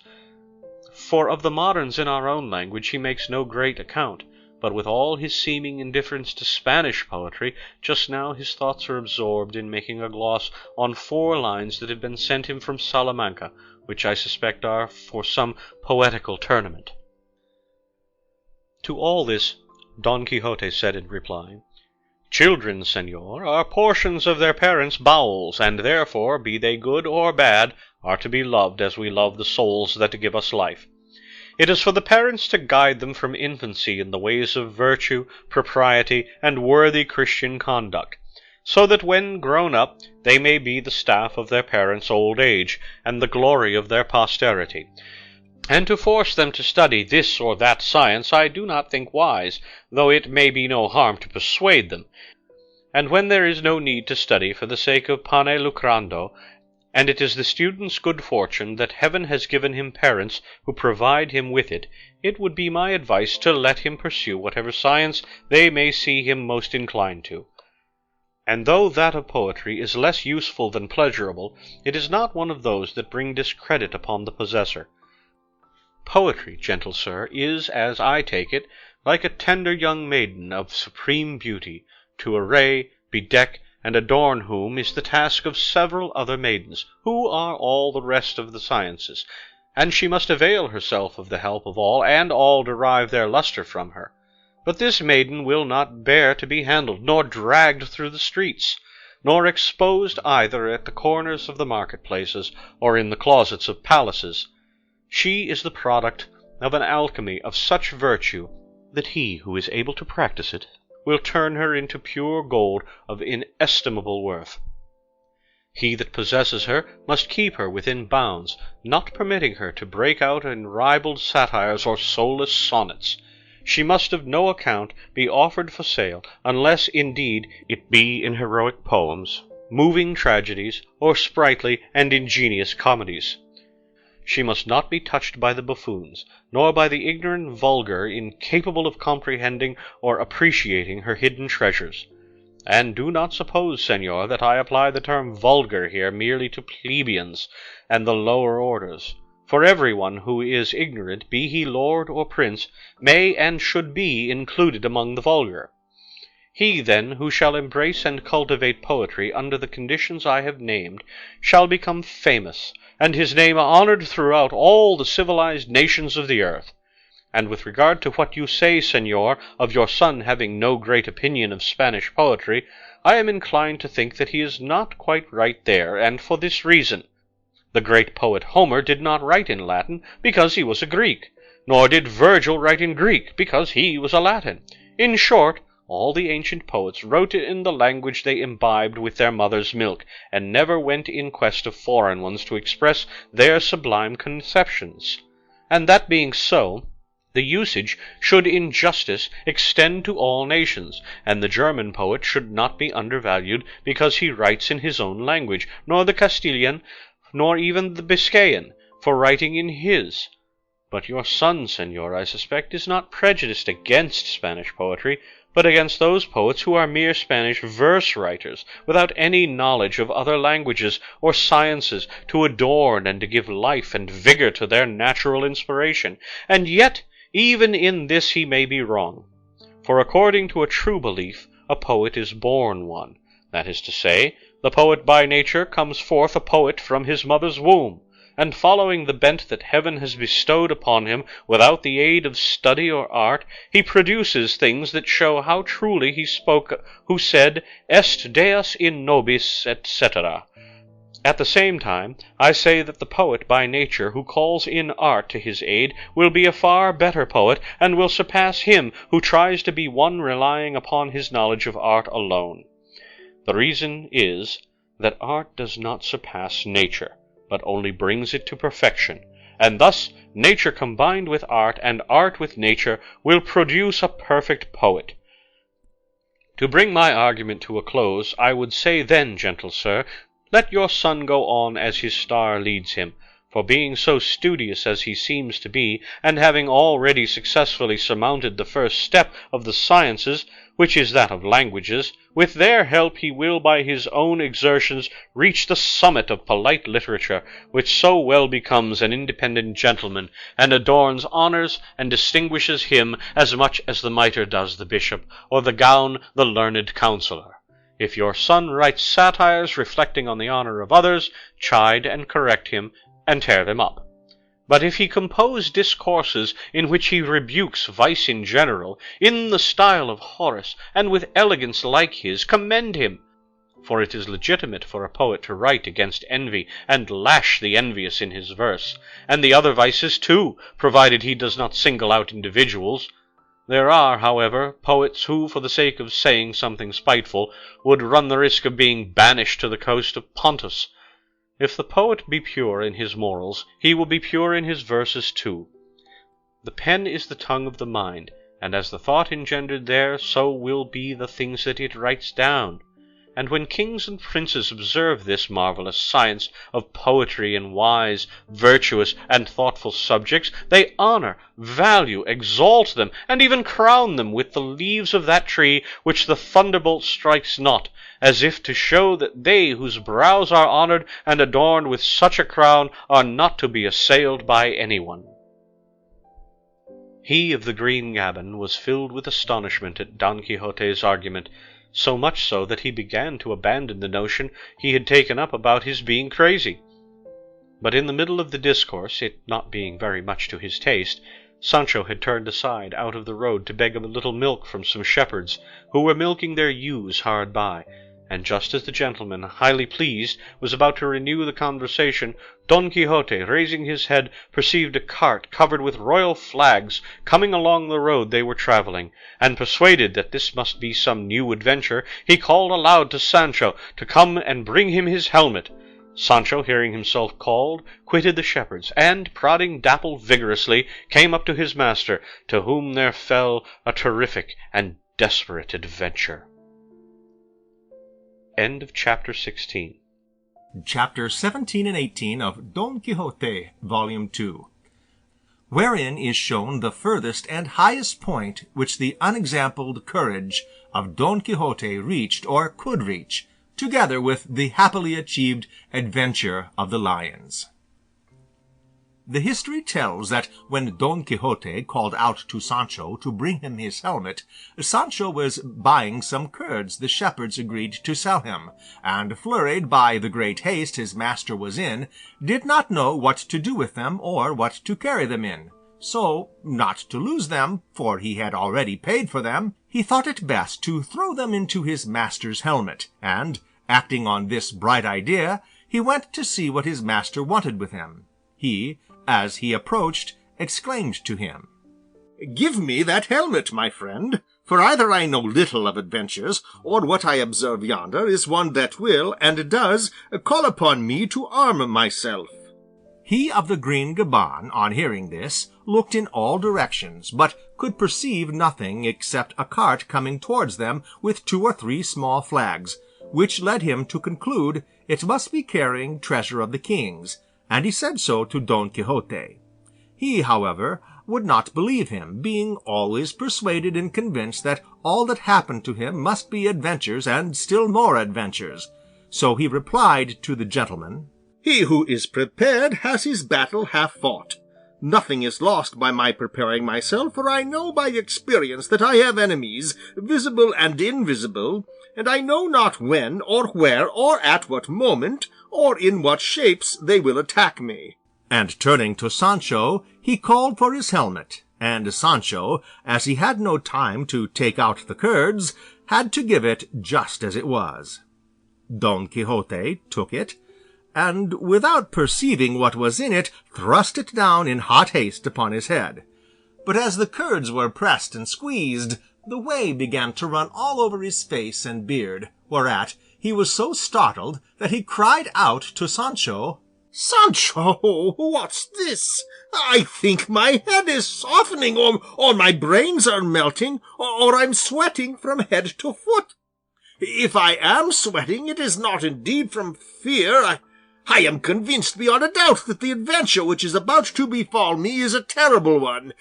For of the moderns in our own language he makes no great account, but with all his seeming indifference to Spanish poetry, just now his thoughts are absorbed in making a gloss on 4 lines that have been sent him from Salamanca, which I suspect are for some poetical tournament." To all this Don Quixote said in reply, "Children, señor, are portions of their parents' bowels, and therefore, be they good or bad, are to be loved as we love the souls that give us life. It is for the parents to guide them from infancy in the ways of virtue, propriety, and worthy Christian conduct, so that when grown up they may be the staff of their parents' old age, and the glory of their posterity. And to force them to study this or that science I do not think wise, though it may be no harm to persuade them. And when there is no need to study for the sake of pane lucrando, and it is the student's good fortune that heaven has given him parents who provide him with it, it would be my advice to let him pursue whatever science they may see him most inclined to. And though that of poetry is less useful than pleasurable, it is not one of those that bring discredit upon the possessor. Poetry, gentle sir, is, as I take it, like a tender young maiden of supreme beauty, to array, bedeck, and adorn whom is the task of several other maidens, who are all the rest of the sciences, and she must avail herself of the help of all, and all derive their lustre from her. But this maiden will not bear to be handled, nor dragged through the streets, nor exposed either at the corners of the market-places, or in the closets of palaces. She is the product of an alchemy of such virtue that he who is able to practice it will turn her into pure gold of inestimable worth. He that possesses her must keep her within bounds, not permitting her to break out in ribald satires or soulless sonnets. She must of no account be offered for sale, unless indeed it be in heroic poems, moving tragedies, or sprightly and ingenious comedies. She must not be touched by the buffoons, nor by the ignorant vulgar incapable of comprehending or appreciating her hidden treasures. And do not suppose, señor, that I apply the term vulgar here merely to plebeians and the lower orders, for everyone who is ignorant, be he lord or prince, may and should be included among the vulgar. He, then, who shall embrace and cultivate poetry under the conditions I have named, shall become famous, and his name honored throughout all the civilized nations of the earth. And with regard to what you say, señor, of your son having no great opinion of Spanish poetry, I am inclined to think that he is not quite right there, and for this reason. The great poet Homer did not write in Latin, because he was a Greek, nor did Virgil write in Greek, because he was a Latin. In short, all the ancient poets wrote in the language they imbibed with their mother's milk, and never went in quest of foreign ones to express their sublime conceptions. And that being so, the usage should in justice extend to all nations, and the German poet should not be undervalued because he writes in his own language, nor the Castilian, nor even the Biscayan, for writing in his. But your son, señor, I suspect, is not prejudiced against Spanish poetry, but against those poets who are mere Spanish verse writers, without any knowledge of other languages or sciences to adorn and to give life and vigor to their natural inspiration. And yet, even in this he may be wrong. For according to a true belief, a poet is born one. That is to say, the poet by nature comes forth a poet from his mother's womb, and following the bent that heaven has bestowed upon him without the aid of study or art, he produces things that show how truly he spoke who said, Est Deus in nobis, etc. At the same time, I say that the poet by nature who calls in art to his aid will be a far better poet, and will surpass him who tries to be one relying upon his knowledge of art alone. The reason is that art does not surpass nature, but only brings it to perfection, and thus nature combined with art, and art with nature, will produce a perfect poet. To bring my argument to a close, I would say then, gentle sir, let your son go on as his star leads him, For being so studious as he seems to be, and having already successfully surmounted the first step of the sciences, which is that of languages, with their help he will by his own exertions reach the summit of polite literature, which so well becomes an independent gentleman, and adorns, honors, and distinguishes him as much as the mitre does the bishop, or the gown the learned counsellor. If your son writes satires reflecting on the honor of others, chide and correct him, and tear them up. But if he compose discourses in which he rebukes vice in general, in the style of Horace, and with elegance like his, commend him. For it is legitimate for a poet to write against envy, and lash the envious in his verse, and the other vices too, provided he does not single out individuals. There are, however, poets who, for the sake of saying something spiteful, would run the risk of being banished to the coast of Pontus. If the poet be pure in his morals, he will be pure in his verses too. The pen is the tongue of the mind, and as the thought engendered there, so will be the things that it writes down. And when kings and princes observe this marvelous science of poetry in wise, virtuous, and thoughtful subjects, they honor, value, exalt them, and even crown them with the leaves of that tree which the thunderbolt strikes not, as if to show that they whose brows are honored and adorned with such a crown are not to be assailed by anyone. He of the Green Gaban was filled with astonishment at Don Quixote's argument, so much so that he began to abandon the notion he had taken up about his being crazy. But in the middle of the discourse, it not being very much to his taste, Sancho had turned aside out of the road to beg a little milk from some shepherds, who were milking their ewes hard by, and just as the gentleman, highly pleased, was about to renew the conversation, Don Quixote, raising his head, perceived a cart covered with royal flags coming along the road they were travelling, and persuaded that this must be some new adventure, he called aloud to Sancho to come and bring him his helmet. Sancho, hearing himself called, quitted the shepherds, and, prodding Dapple vigorously, came up to his master, to whom there fell a terrific and desperate adventure. End of chapter 16. Chapter 17 and 18 of Don Quixote, Volume 2, wherein is shown the furthest and highest point which the unexampled courage of Don Quixote reached or could reach, together with the happily achieved adventure of the lions. The history tells that when Don Quixote called out to Sancho to bring him his helmet, Sancho was buying some curds the shepherds agreed to sell him, and flurried by the great haste his master was in, did not know what to do with them or what to carry them in. So, not to lose them, for he had already paid for them, he thought it best to throw them into his master's helmet, and, acting on this bright idea, he went to see what his master wanted with him. He, as he approached, exclaimed to him, "Give me that helmet, my friend, for either I know little of adventures, or what I observe yonder is one that will, and does, call upon me to arm myself." He of the Green Gaban, on hearing this, looked in all directions, but could perceive nothing except a cart coming towards them with 2 or 3 small flags, which led him to conclude it must be carrying treasure of the king's, and he said so to Don Quixote. He, however, would not believe him, being always persuaded and convinced that all that happened to him must be adventures and still more adventures. So he replied to the gentleman, "He who is prepared has his battle half fought. Nothing is lost by my preparing myself, for I know by experience that I have enemies, visible and invisible, and I know not when, or where, or at what moment, or in what shapes they will attack me." And turning to Sancho, he called for his helmet, and Sancho, as he had no time to take out the curds, had to give it just as it was. Don Quixote took it, and, without perceiving what was in it, thrust it down in hot haste upon his head. But as the curds were pressed and squeezed, the whey began to run all over his face and beard, whereat he was so startled that he cried out to Sancho, "Sancho, what's this? I think my head is softening, or my brains are melting, or I'm sweating from head to foot. If I am sweating, it is not indeed from fear. I am convinced beyond a doubt that the adventure which is about to befall me is a terrible one.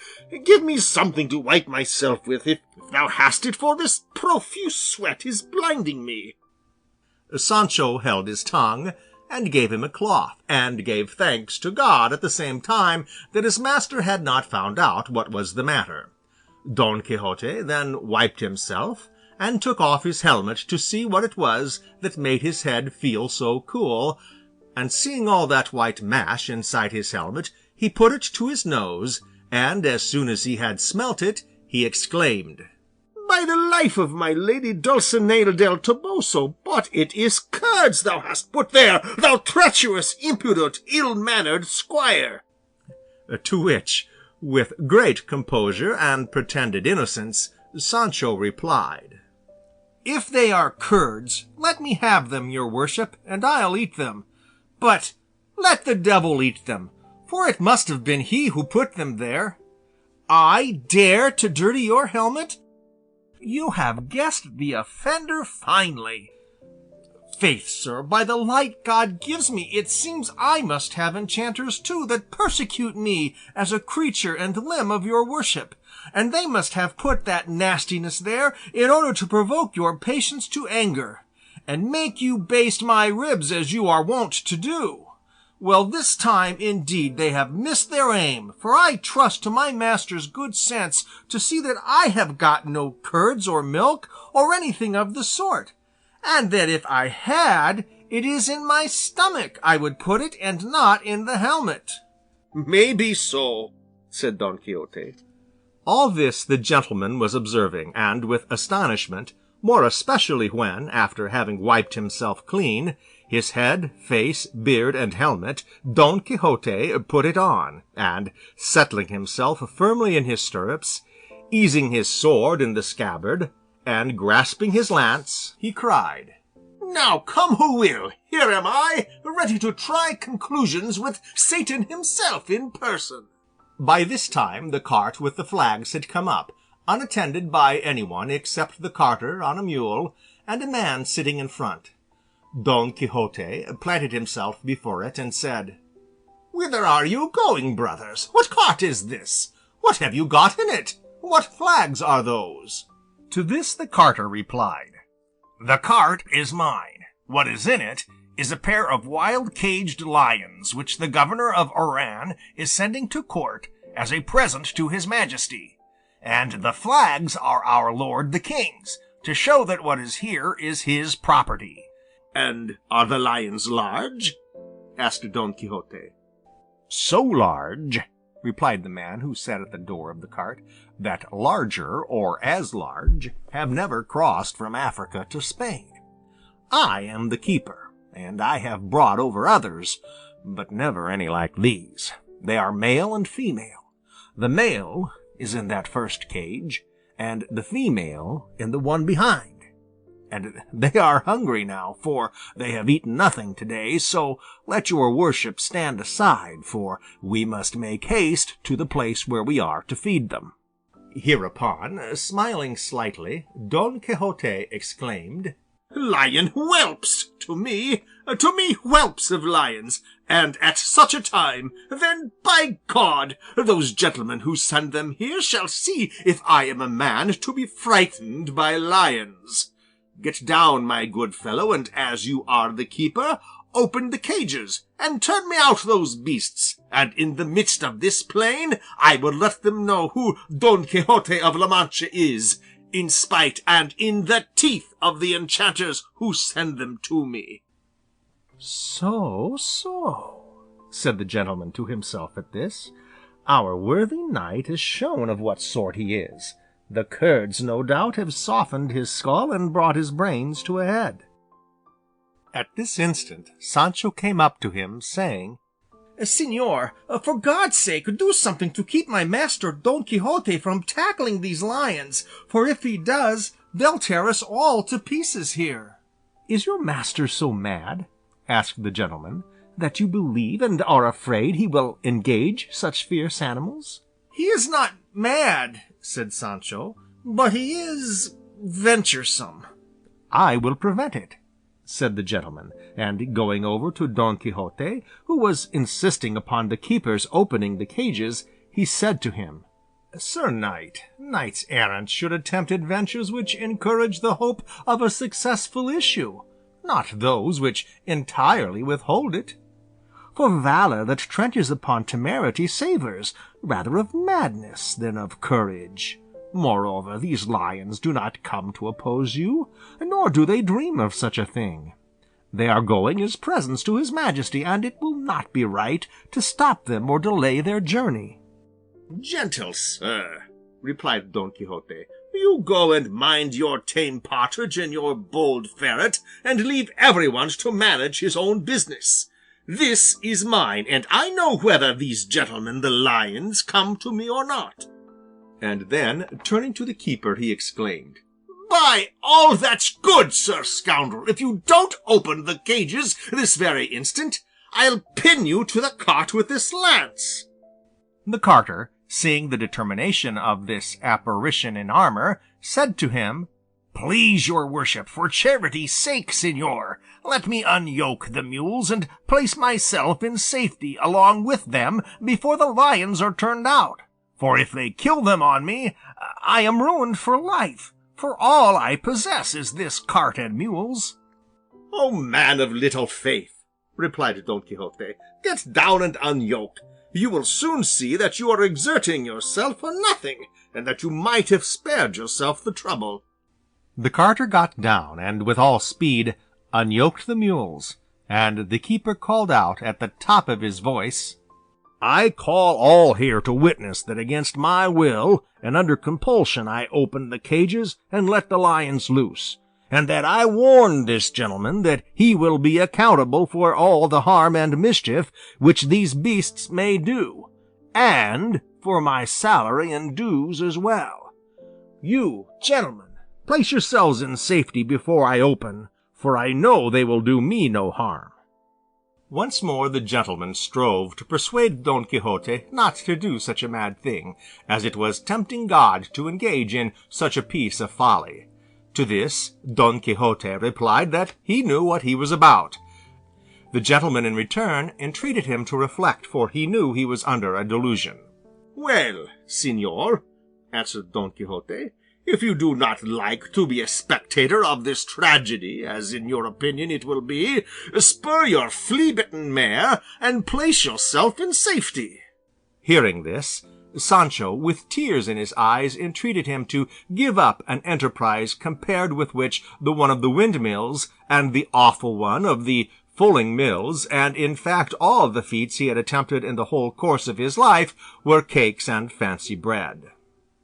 Give me something to wipe myself with, if thou hast it, for this profuse sweat is blinding me." Sancho held his tongue, and gave him a cloth, and gave thanks to God at the same time that his master had not found out what was the matter. Don Quixote then wiped himself, and took off his helmet to see what it was that made his head feel so cool, and seeing all that white mash inside his helmet, he put it to his nose, and as soon as he had smelt it, he exclaimed, "By the life of my lady Dulcinea del Toboso, but it is curds thou hast put there, thou treacherous, impudent, ill-mannered squire!" To which, with great composure and pretended innocence, Sancho replied, "If they are curds, let me have them, your worship, and I'll eat them. But let the devil eat them, for it must have been he who put them there. I dare to dirty your helmet? You have guessed the offender finely. Faith, sir, by the light God gives me, it seems I must have enchanters too, that persecute me as a creature and limb of your worship, and they must have put that nastiness there in order to provoke your patience to anger, and make you baste my ribs as you are wont to do. Well, this time indeed they have missed their aim, for I trust to my master's good sense to see that I have got no curds or milk or anything of the sort, and that if I had, it is in my stomach I would put it, and not in the helmet." "Maybe so," said Don Quixote. All this the gentleman was observing, and with astonishment, more especially when, after having wiped himself clean, his head, face, beard, and helmet, Don Quixote put it on, and, settling himself firmly in his stirrups, easing his sword in the scabbard, and grasping his lance, he cried, "Now come who will, here am I, ready to try conclusions with Satan himself in person." By this time the cart with the flags had come up, unattended by anyone except the carter on a mule, and a man sitting in front. Don Quixote planted himself before it, and said, "Whither are you going, brothers? What cart is this? What have you got in it? What flags are those?" To this the carter replied, "The cart is mine. What is in it is a pair of wild caged lions, which the governor of Oran is sending to court as a present to his majesty, and the flags are our lord the king's, to show that what is here is his property." "And are the lions large?" asked Don Quixote. "So large," replied the man who sat at the door of the cart, "that larger, or as large, have never crossed from Africa to Spain. I am the keeper, and I have brought over others, but never any like these. They are male and female. The male is in that first cage, and the female in the one behind. And they are hungry now, for they have eaten nothing today, so let your worship stand aside, for we must make haste to the place where we are to feed them." Hereupon, smiling slightly, Don Quixote exclaimed, "Lion whelps! To me whelps of lions, and at such a time, then, by God, those gentlemen who send them here shall see if I am a man to be frightened by lions. Get down, my good fellow, and as you are the keeper, open the cages, and turn me out those beasts, and in the midst of this plain I will let them know who Don Quixote of La Mancha is, in spite and in the teeth of the enchanters who send them to me." "So, said the gentleman to himself at this, "our worthy knight has shown of what sort he is. The curds, no doubt, have softened his skull and brought his brains to a head." At this instant Sancho came up to him, saying, "Señor, for God's sake do something to keep my master Don Quixote from tackling these lions, for if he does, they'll tear us all to pieces here." "Is your master so mad," asked the gentleman, "that you believe and are afraid he will engage such fierce animals?" "He is not mad," said Sancho, "but he is venturesome." "I will prevent it," said the gentleman, and going over to Don Quixote, who was insisting upon the keeper's opening the cages, he said to him, "Sir Knight, knights errant should attempt adventures which encourage the hope of a successful issue, not those which entirely withhold it. For valor that trenches upon temerity savours rather of madness than of courage. Moreover, these lions do not come to oppose you, nor do they dream of such a thing. They are going as presents to his Majesty, and it will not be right to stop them or delay their journey." "Gentle sir," replied Don Quixote, "you go and mind your tame partridge and your bold ferret, and leave everyone to manage his own business. This is mine, and I know whether these gentlemen the lions come to me or not." And then, turning to the keeper, he exclaimed, "By all that's good, sir scoundrel, if you don't open the cages this very instant, I'll pin you to the cart with this lance." The carter, seeing the determination of this apparition in armor, said to him, "Please your worship, for charity's sake, señor, let me unyoke the mules and place myself in safety along with them before the lions are turned out. For if they kill them on me, I am ruined for life, for all I possess is this cart and mules." "O man of little faith," replied Don Quixote, "get down and unyoke. You will soon see that you are exerting yourself for nothing, and that you might have spared yourself the trouble." The carter got down, and with all speed unyoked the mules, and the keeper called out at the top of his voice, "I call all here to witness that against my will and under compulsion I opened the cages and let the lions loose, and that I warn this gentleman that he will be accountable for all the harm and mischief which these beasts may do, and for my salary and dues as well. You, gentlemen, place yourselves in safety before I open, for I know they will do me no harm." Once more the gentleman strove to persuade Don Quixote not to do such a mad thing, as it was tempting God to engage in such a piece of folly. To this Don Quixote replied that he knew what he was about. The gentleman in return entreated him to reflect, for he knew he was under a delusion. "Well, señor," answered Don Quixote, "if you do not like to be a spectator of this tragedy, as in your opinion it will be, spur your flea-bitten mare, and place yourself in safety." Hearing this, Sancho, with tears in his eyes, entreated him to give up an enterprise compared with which the one of the windmills, and the awful one of the fulling mills, and in fact all the feats he had attempted in the whole course of his life, were cakes and fancy bread.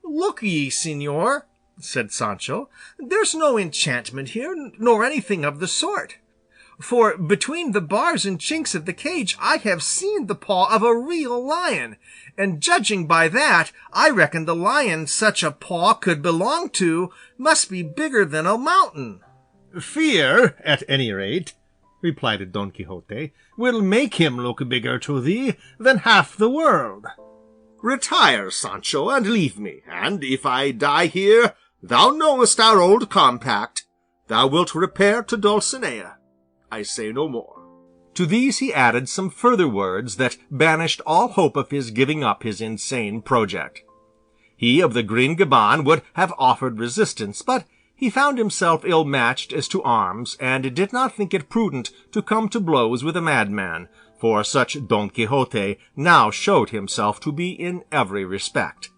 "Look ye, señor," said Sancho, "there's no enchantment here, nor anything of the sort. For between the bars and chinks of the cage I have seen the paw of a real lion, and judging by that, I reckon the lion such a paw could belong to must be bigger than a mountain." "Fear, at any rate," replied Don Quixote, "will make him look bigger to thee than half the world." "Retire, Sancho, and leave me, and if I die here, thou knowest our old compact. Thou wilt repair to Dulcinea. I say no more." To these he added some further words that banished all hope of his giving up his insane project. He of the green gaban would have offered resistance, but he found himself ill-matched as to arms, and did not think it prudent to come to blows with a madman, for such Don Quixote now showed himself to be in every respect;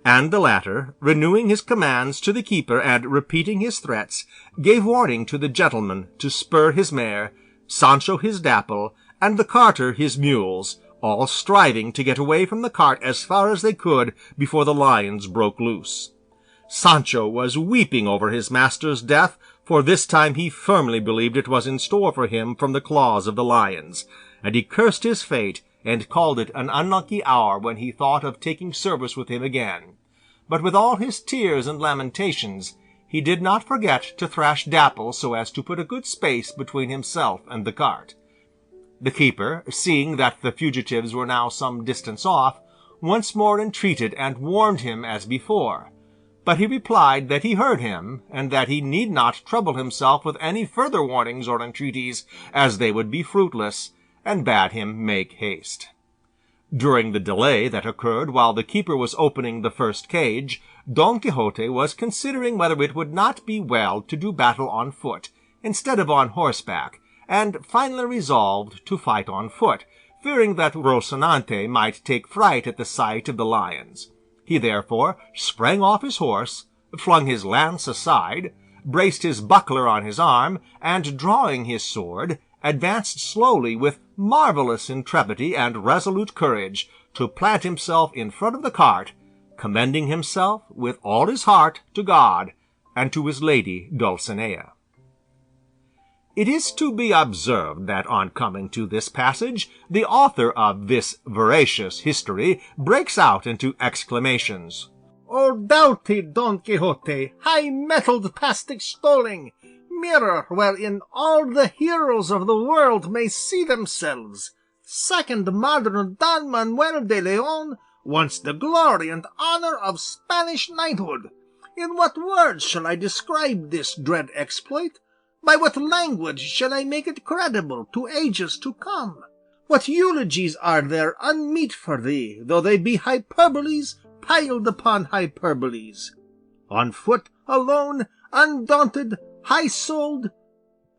and the latter, renewing his commands to the keeper and repeating his threats, gave warning to the gentleman to spur his mare, Sancho his dapple, and the carter his mules, all striving to get away from the cart as far as they could before the lions broke loose. Sancho was weeping over his master's death, for this time he firmly believed it was in store for him from the claws of the lions, and he cursed his fate and called it an unlucky hour when he thought of taking service with him again; but with all his tears and lamentations he did not forget to thrash Dapple so as to put a good space between himself and the cart. The keeper, seeing that the fugitives were now some distance off, once more entreated and warned him as before, but he replied that he heard him, and that he need not trouble himself with any further warnings or entreaties, as they would be fruitless, and bade him make haste. During the delay that occurred while the keeper was opening the first cage, Don Quixote was considering whether it would not be well to do battle on foot, instead of on horseback, and finally resolved to fight on foot, fearing that Rocinante might take fright at the sight of the lions. He therefore sprang off his horse, flung his lance aside, braced his buckler on his arm, and drawing his sword, advanced slowly with marvellous intrepidity and resolute courage to plant himself in front of the cart, commending himself with all his heart to God and to his lady Dulcinea. It is to be observed that on coming to this passage, the author of this veracious history breaks out into exclamations. O doughty Don Quixote, high-mettled past extolling, mirror wherein all the heroes of the world may see themselves, second modern Don Manuel de Leon, once the glory and honor of Spanish knighthood. In what words shall I describe this dread exploit? By what language shall I make it credible to ages to come? What eulogies are there unmeet for thee, though they be hyperboles piled upon hyperboles? On foot, alone, undaunted, high-souled,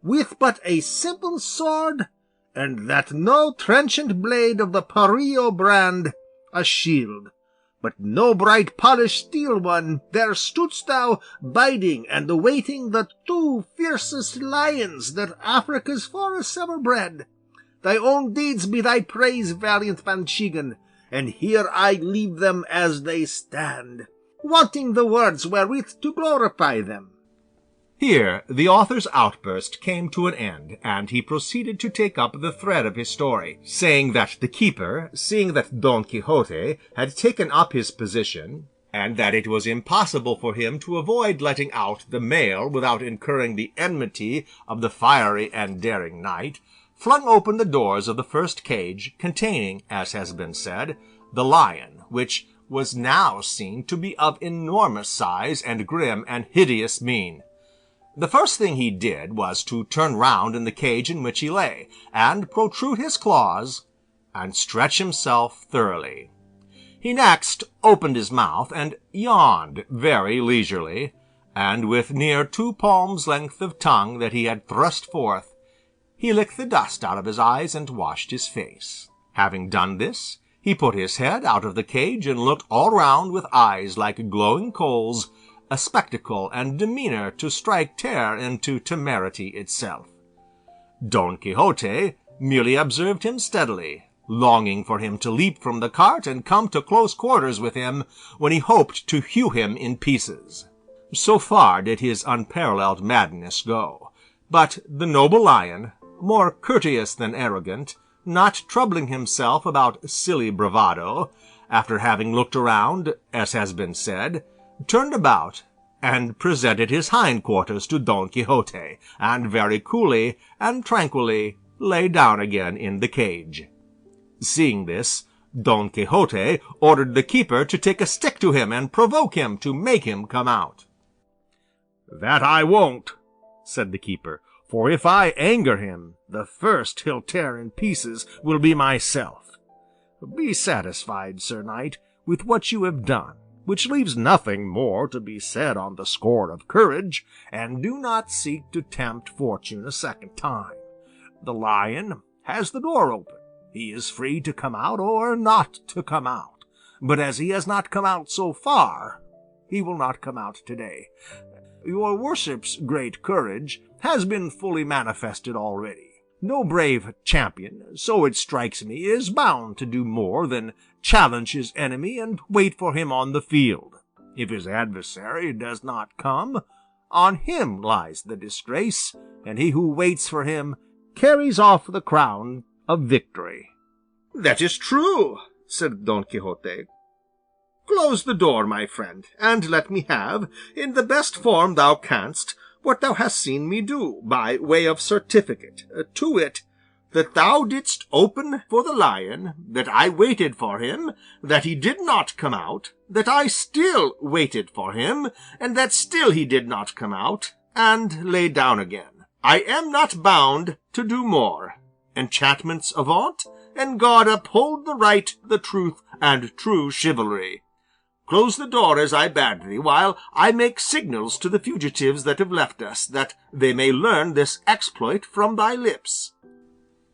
with but a simple sword, and that no trenchant blade of the Parillo brand, a shield, but no bright polished steel one, there stoodst thou biding and awaiting the two fiercest lions that Africa's forests ever bred. Thy own deeds be thy praise, valiant Manchegan, and here I leave them as they stand, wanting the words wherewith to glorify them. Here the author's outburst came to an end, and he proceeded to take up the thread of his story, saying that the keeper, seeing that Don Quixote had taken up his position, and that it was impossible for him to avoid letting out the mail without incurring the enmity of the fiery and daring knight, flung open the doors of the first cage, containing, as has been said, the lion, which was now seen to be of enormous size and grim and hideous mien. The first thing he did was to turn round in the cage in which he lay, and protrude his claws, and stretch himself thoroughly. He next opened his mouth, and yawned very leisurely, and with near 2 palms' length of tongue that he had thrust forth, he licked the dust out of his eyes and washed his face. Having done this, he put his head out of the cage and looked all round with eyes like glowing coals, a spectacle and demeanor to strike terror into temerity itself. Don Quixote merely observed him steadily, longing for him to leap from the cart and come to close quarters with him, when he hoped to hew him in pieces. So far did his unparalleled madness go, but the noble lion, more courteous than arrogant, not troubling himself about silly bravado, after having looked around, as has been said, turned about and presented his hindquarters to Don Quixote, and very coolly and tranquilly lay down again in the cage. Seeing this, Don Quixote ordered the keeper to take a stick to him and provoke him to make him come out. That I won't, said the keeper, for if I anger him, the first he'll tear in pieces will be myself. Be satisfied, Sir Knight, with what you have done, which leaves nothing more to be said on the score of courage, and do not seek to tempt fortune a second time. The lion has the door open. He is free to come out or not to come out, but as he has not come out so far, he will not come out today. Your worship's great courage has been fully manifested already. No brave champion, so it strikes me, is bound to do more than challenge his enemy and wait for him on the field. If his adversary does not come, on him lies the disgrace, and he who waits for him carries off the crown of victory. That is true, said Don Quixote. Close the door, my friend, and let me have, in the best form thou canst, what thou hast seen me do, by way of certificate, to wit, that thou didst open for the lion, that I waited for him, that he did not come out, that I still waited for him, and that still he did not come out, and lay down again. I am not bound to do more. Enchantments avaunt, and God uphold the right, the truth, and true chivalry. Close the door as I bade thee, while I make signals to the fugitives that have left us, that they may learn this exploit from thy lips."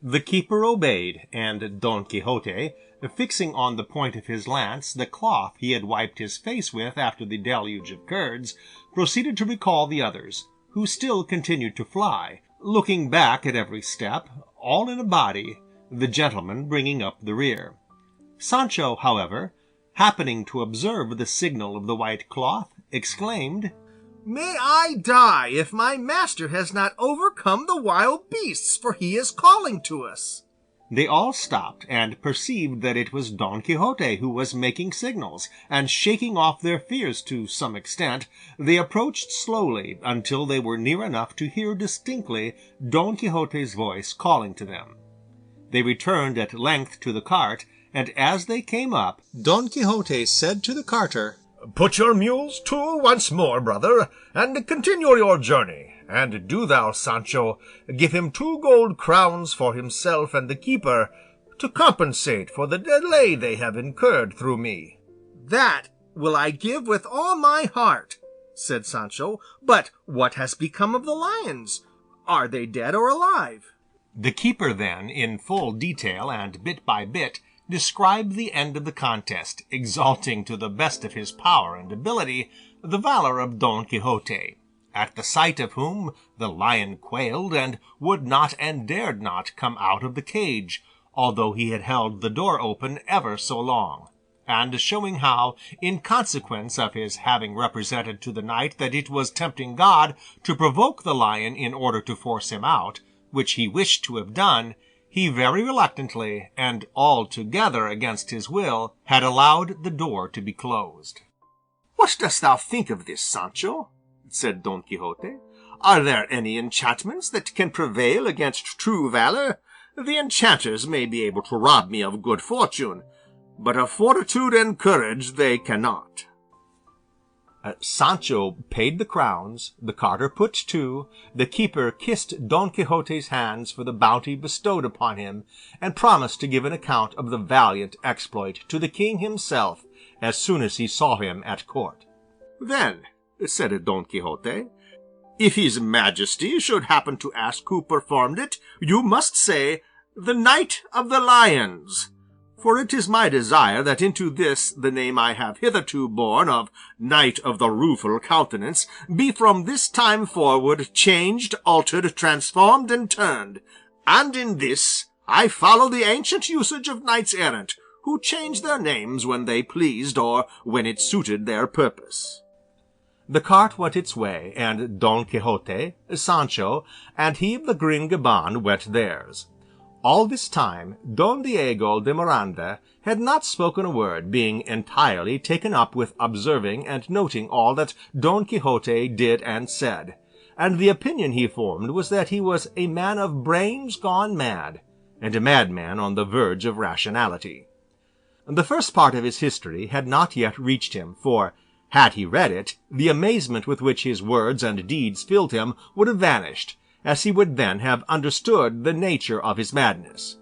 The keeper obeyed, and Don Quixote, fixing on the point of his lance the cloth he had wiped his face with after the deluge of curds, proceeded to recall the others, who still continued to fly, looking back at every step, all in a body, the gentleman bringing up the rear. Sancho, however, happening to observe the signal of the white cloth, exclaimed, "May I die if my master has not overcome the wild beasts, for he is calling to us." They all stopped, and perceived that it was Don Quixote who was making signals, and shaking off their fears to some extent, they approached slowly until they were near enough to hear distinctly Don Quixote's voice calling to them. They returned at length to the cart, and as they came up, Don Quixote said to the carter, "Put your mules to once more, brother, and continue your journey. And do thou, Sancho, give him 2 gold crowns for himself and the keeper, to compensate for the delay they have incurred through me." "That will I give with all my heart," said Sancho. "But what has become of the lions? Are they dead or alive?" The keeper then, in full detail and bit by bit, described the end of the contest, exalting to the best of his power and ability the valor of Don Quixote, at the sight of whom the lion quailed, and would not and dared not come out of the cage, although he had held the door open ever so long, and showing how, in consequence of his having represented to the knight that it was tempting God to provoke the lion in order to force him out, which he wished to have done, he very reluctantly, and altogether against his will, had allowed the door to be closed. "What dost thou think of this, Sancho?" said Don Quixote. "Are there any enchantments that can prevail against true valor? The enchanters may be able to rob me of good fortune, but of fortitude and courage they cannot." Sancho paid the crowns, the carter put 2, the keeper kissed Don Quixote's hands for the bounty bestowed upon him, and promised to give an account of the valiant exploit to the king himself as soon as he saw him at court. "Then," said Don Quixote, "if his majesty should happen to ask who performed it, you must say, 'The Knight of the Lions,' for it is my desire that into this the name I have hitherto borne of Knight of the Rueful Countenance be from this time forward changed, altered, transformed, and turned, and in this I follow the ancient usage of knights errant, who changed their names when they pleased or when it suited their purpose." The cart went its way, and Don Quixote, Sancho, and he of the green gaban went theirs. All this time Don Diego de Miranda had not spoken a word, being entirely taken up with observing and noting all that Don Quixote did and said, and the opinion he formed was that he was a man of brains gone mad, and a madman on the verge of rationality. The first part of his history had not yet reached him, for, had he read it, the amazement with which his words and deeds filled him would have vanished, as he would then have understood the nature of his madness.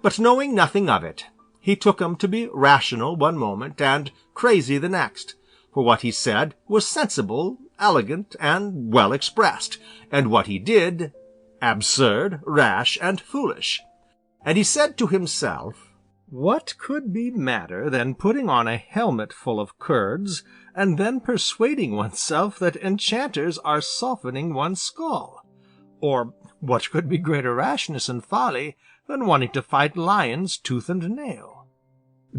But knowing nothing of it, he took him to be rational one moment and crazy the next, for what he said was sensible, elegant, and well expressed, and what he did absurd, rash, and foolish. And he said to himself, "What could be madder than putting on a helmet full of curds, and then persuading oneself that enchanters are softening one's skull? Or what could be greater rashness and folly than wanting to fight lions tooth and nail?"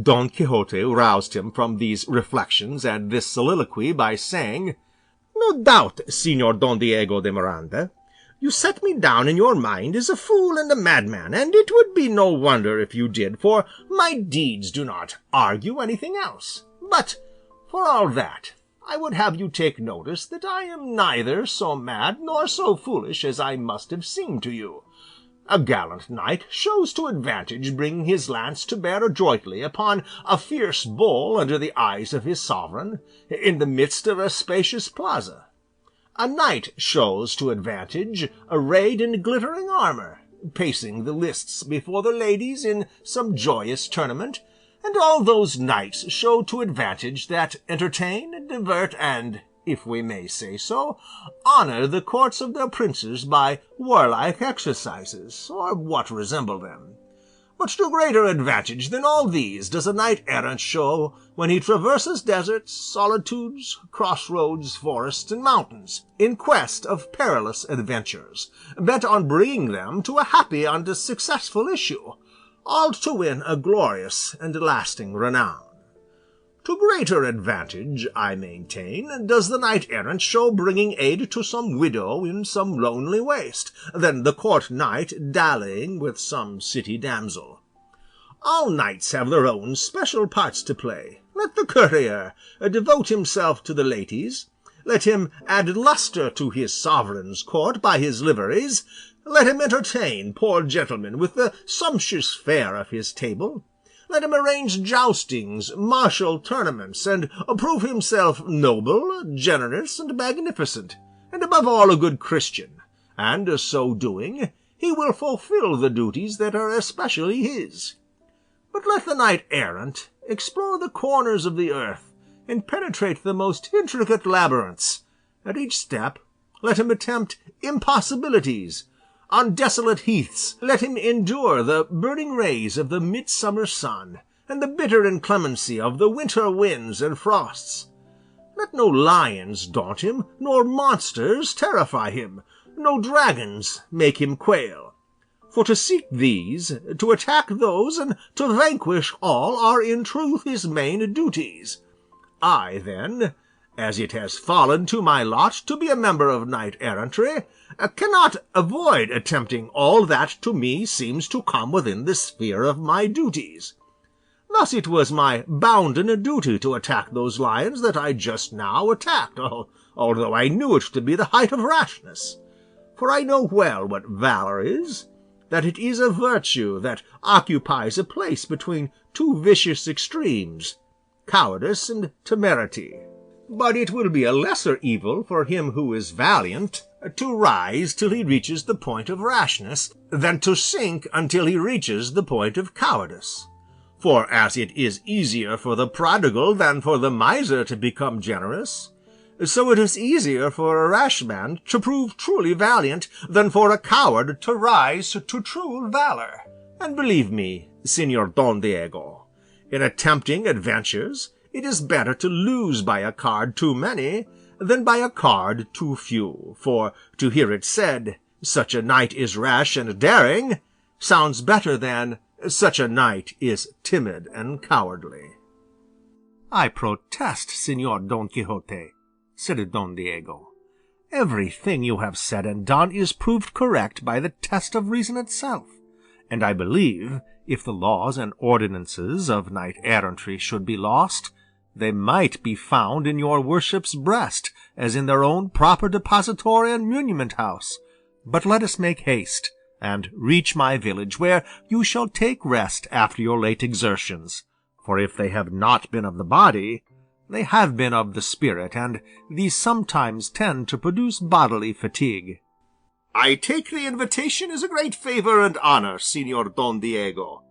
Don Quixote roused him from these reflections and this soliloquy by saying, "No doubt, Señor Don Diego de Miranda, you set me down in your mind as a fool and a madman, and it would be no wonder if you did, for my deeds do not argue anything else. But, for all that, I would have you take notice that I am neither so mad nor so foolish as I must have seemed to you. A gallant knight shows to advantage bringing his lance to bear adroitly upon a fierce bull under the eyes of his sovereign, in the midst of a spacious plaza. A knight shows to advantage arrayed in glittering armour, pacing the lists before the ladies in some joyous tournament, and all those knights show to advantage that entertain, divert, and, if we may say so, honour the courts of their princes by warlike exercises, or what resemble them. But to greater advantage than all these does a knight-errant show when he traverses deserts, solitudes, crossroads, forests, and mountains, in quest of perilous adventures, bent on bringing them to a happy and successful issue, all to win a glorious and lasting renown. To greater advantage, I maintain, does the knight-errant show bringing aid to some widow in some lonely waste, than the court knight dallying with some city damsel. All knights have their own special parts to play. Let the courtier devote himself to the ladies, let him add lustre to his sovereign's court by his liveries, let him entertain poor gentlemen with the sumptuous fare of his table, let him arrange joustings, martial tournaments, and prove himself noble, generous, and magnificent, and above all a good Christian, and so doing he will fulfil the duties that are especially his. But let the knight-errant explore the corners of the earth, and penetrate the most intricate labyrinths. At each step let him attempt impossibilities. On desolate heaths let him endure the burning rays of the midsummer sun, and the bitter inclemency of the winter winds and frosts. Let no lions daunt him, nor monsters terrify him, no dragons make him quail. For to seek these, to attack those, and to vanquish all are in truth his main duties. I, then, as it has fallen to my lot to be a member of knight-errantry, cannot avoid attempting all that to me seems to come within the sphere of my duties. Thus it was my bounden duty to attack those lions that I just now attacked, although I knew it to be the height of rashness. For I know well what valour is, that it is a virtue that occupies a place between two vicious extremes, cowardice and temerity. But it will be a lesser evil for him who is valiant to rise till he reaches the point of rashness, than to sink until he reaches the point of cowardice. For as it is easier for the prodigal than for the miser to become generous, so it is easier for a rash man to prove truly valiant than for a coward to rise to true valour. And believe me, Señor Don Diego, in attempting adventures it is better to lose by a card too many than by a card too few, for to hear it said, "Such a knight is rash and daring," sounds better than "Such a knight is timid and cowardly." "I protest, Señor Don Quixote," said Don Diego, "everything you have said and done is proved correct by the test of reason itself, and I believe, if the laws and ordinances of knight-errantry should be lost, they might be found in your worship's breast, as in their own proper depository and muniment house. But let us make haste, and reach my village, where you shall take rest after your late exertions, for if they have not been of the body, they have been of the spirit, and these sometimes tend to produce bodily fatigue." "I take the invitation as a great favour and honour, Señor Don Diego,"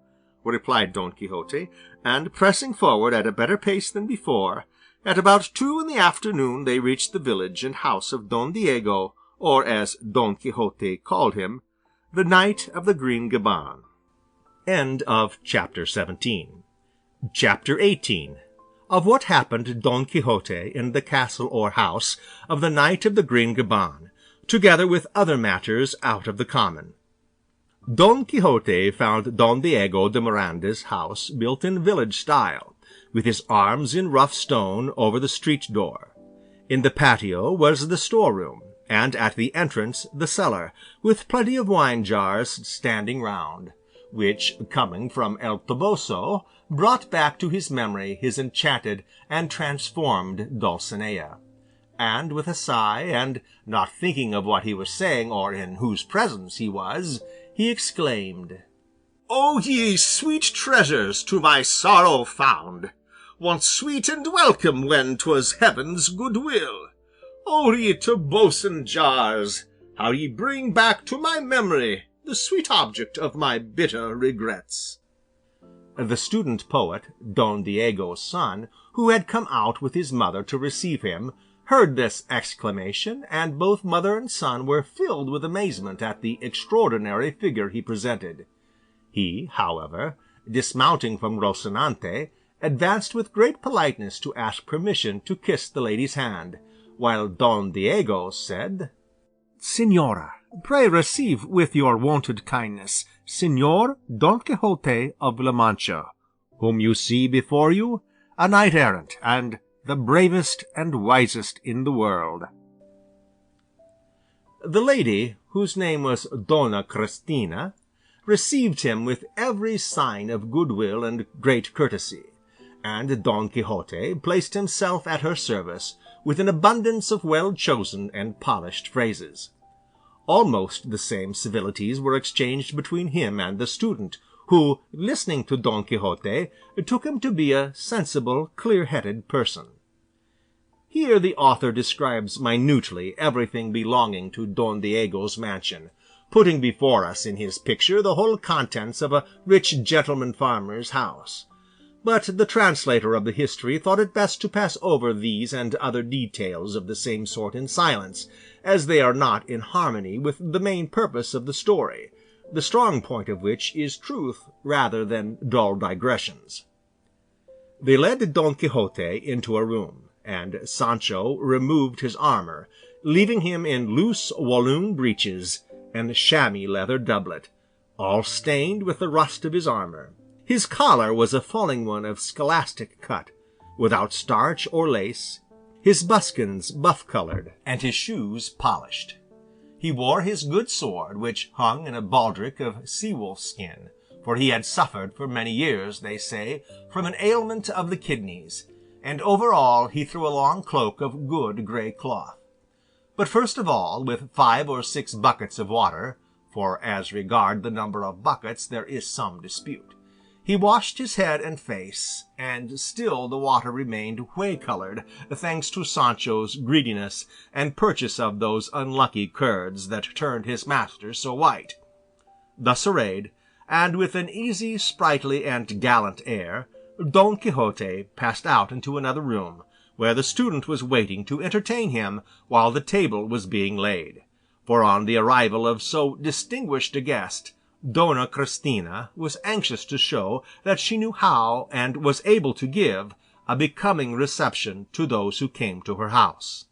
replied Don Quixote, and pressing forward at a better pace than before, at about 2 in the afternoon they reached the village and house of Don Diego, or as Don Quixote called him, the Knight of the Green Gaban. Chapter 18. Of what happened to Don Quixote in the castle or house of the Knight of the Green Gaban, together with other matters out of the common. Don Quixote found Don Diego de Miranda's house built in village style, with his arms in rough stone over the street door. In the patio was the storeroom, and at the entrance the cellar, with plenty of wine jars standing round, which, coming from El Toboso, brought back to his memory his enchanted and transformed Dulcinea. And with a sigh, and not thinking of what he was saying or in whose presence he was, he exclaimed, "O ye sweet treasures to my sorrow found, once sweet and welcome when 'twas heaven's good will! O ye to boason jars, how ye bring back to my memory the sweet object of my bitter regrets!" The student poet, Don Diego's son, who had come out with his mother to receive him, heard this exclamation, and both mother and son were filled with amazement at the extraordinary figure he presented. He, however, dismounting from Rocinante, advanced with great politeness to ask permission to kiss the lady's hand, while Don Diego said, "Señora, pray receive with your wonted kindness Señor Don Quixote of La Mancha, whom you see before you, a knight-errant, and the bravest and wisest in the world." The lady, whose name was Donna Cristina, received him with every sign of goodwill and great courtesy, and Don Quixote placed himself at her service with an abundance of well-chosen and polished phrases. Almost the same civilities were exchanged between him and the student, who, listening to Don Quixote, took him to be a sensible, clear-headed person. Here the author describes minutely everything belonging to Don Diego's mansion, putting before us in his picture the whole contents of a rich gentleman farmer's house. But the translator of the history thought it best to pass over these and other details of the same sort in silence, as they are not in harmony with the main purpose of the story, the strong point of which is truth rather than dull digressions. They led Don Quixote into a room, and Sancho removed his armor, leaving him in loose walloon breeches and chamois leather doublet, all stained with the rust of his armor. His collar was a falling one of scholastic cut, without starch or lace, his buskins buff-coloured, and his shoes polished. He wore his good sword, which hung in a baldric of sea-wolf skin, for he had suffered for many years, they say, from an ailment of the kidneys, and over all he threw a long cloak of good grey cloth. But first of all, with 5 or 6 buckets of water, for as regard the number of buckets there is some dispute, he washed his head and face, and still the water remained whey-coloured, thanks to Sancho's greediness and purchase of those unlucky curds that turned his master so white. Thus arrayed, and with an easy, sprightly, and gallant air, Don Quixote passed out into another room, where the student was waiting to entertain him while the table was being laid, for on the arrival of so distinguished a guest, Donna Cristina was anxious to show that she knew how and was able to give a becoming reception to those who came to her house.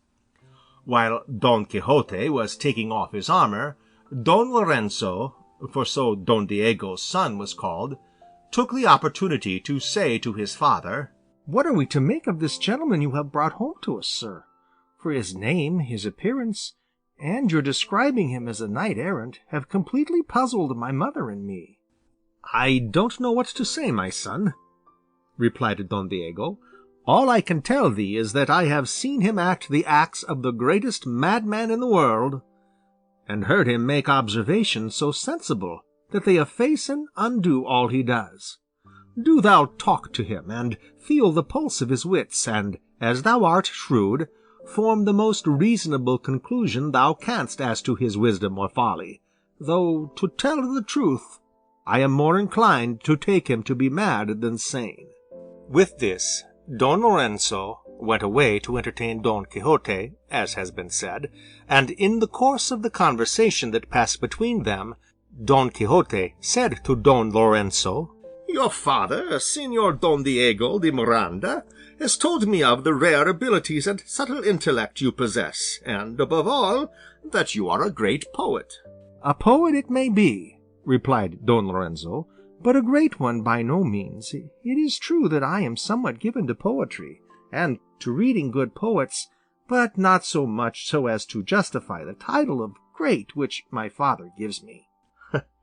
While Don Quixote was taking off his armor, Don Lorenzo, for so Don Diego's son was called, took the opportunity to say to his father, "What are we to make of this gentleman you have brought home to us, sir? For his name, his appearance, and your describing him as a knight-errant have completely puzzled my mother and me." "I don't know what to say, my son," replied Don Diego. "All I can tell thee is that I have seen him act the acts of the greatest madman in the world, and heard him make observations so sensible that they efface and undo all he does. Do thou talk to him, and feel the pulse of his wits, and, as thou art shrewd, form the most reasonable conclusion thou canst as to his wisdom or folly, though, to tell the truth, I am more inclined to take him to be mad than sane." With this, Don Lorenzo went away to entertain Don Quixote, as has been said, and in the course of the conversation that passed between them, Don Quixote said to Don Lorenzo, "Your father, Señor Don Diego de Miranda, has told me of the rare abilities and subtle intellect you possess, and, above all, that you are a great poet." "A poet it may be," replied Don Lorenzo, "but a great one by no means. It is true that I am somewhat given to poetry, and to reading good poets, but not so much so as to justify the title of great which my father gives me."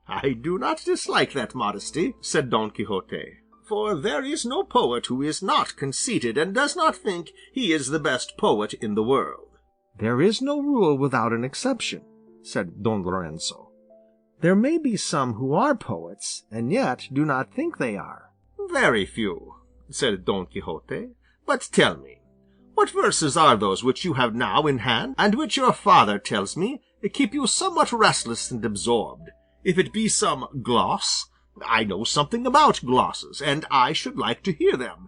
"I do not dislike that modesty," said Don Quixote, "for there is no poet who is not conceited and does not think he is the best poet in the world." "There is no rule without an exception," said Don Lorenzo. There may be some who are poets, and yet do not think they are." "Very few," said Don Quixote. "But tell me, what verses are those which you have now in hand, and which your father tells me keep you somewhat restless and absorbed? If it be some gloss, I know something about glosses, and I should like to hear them;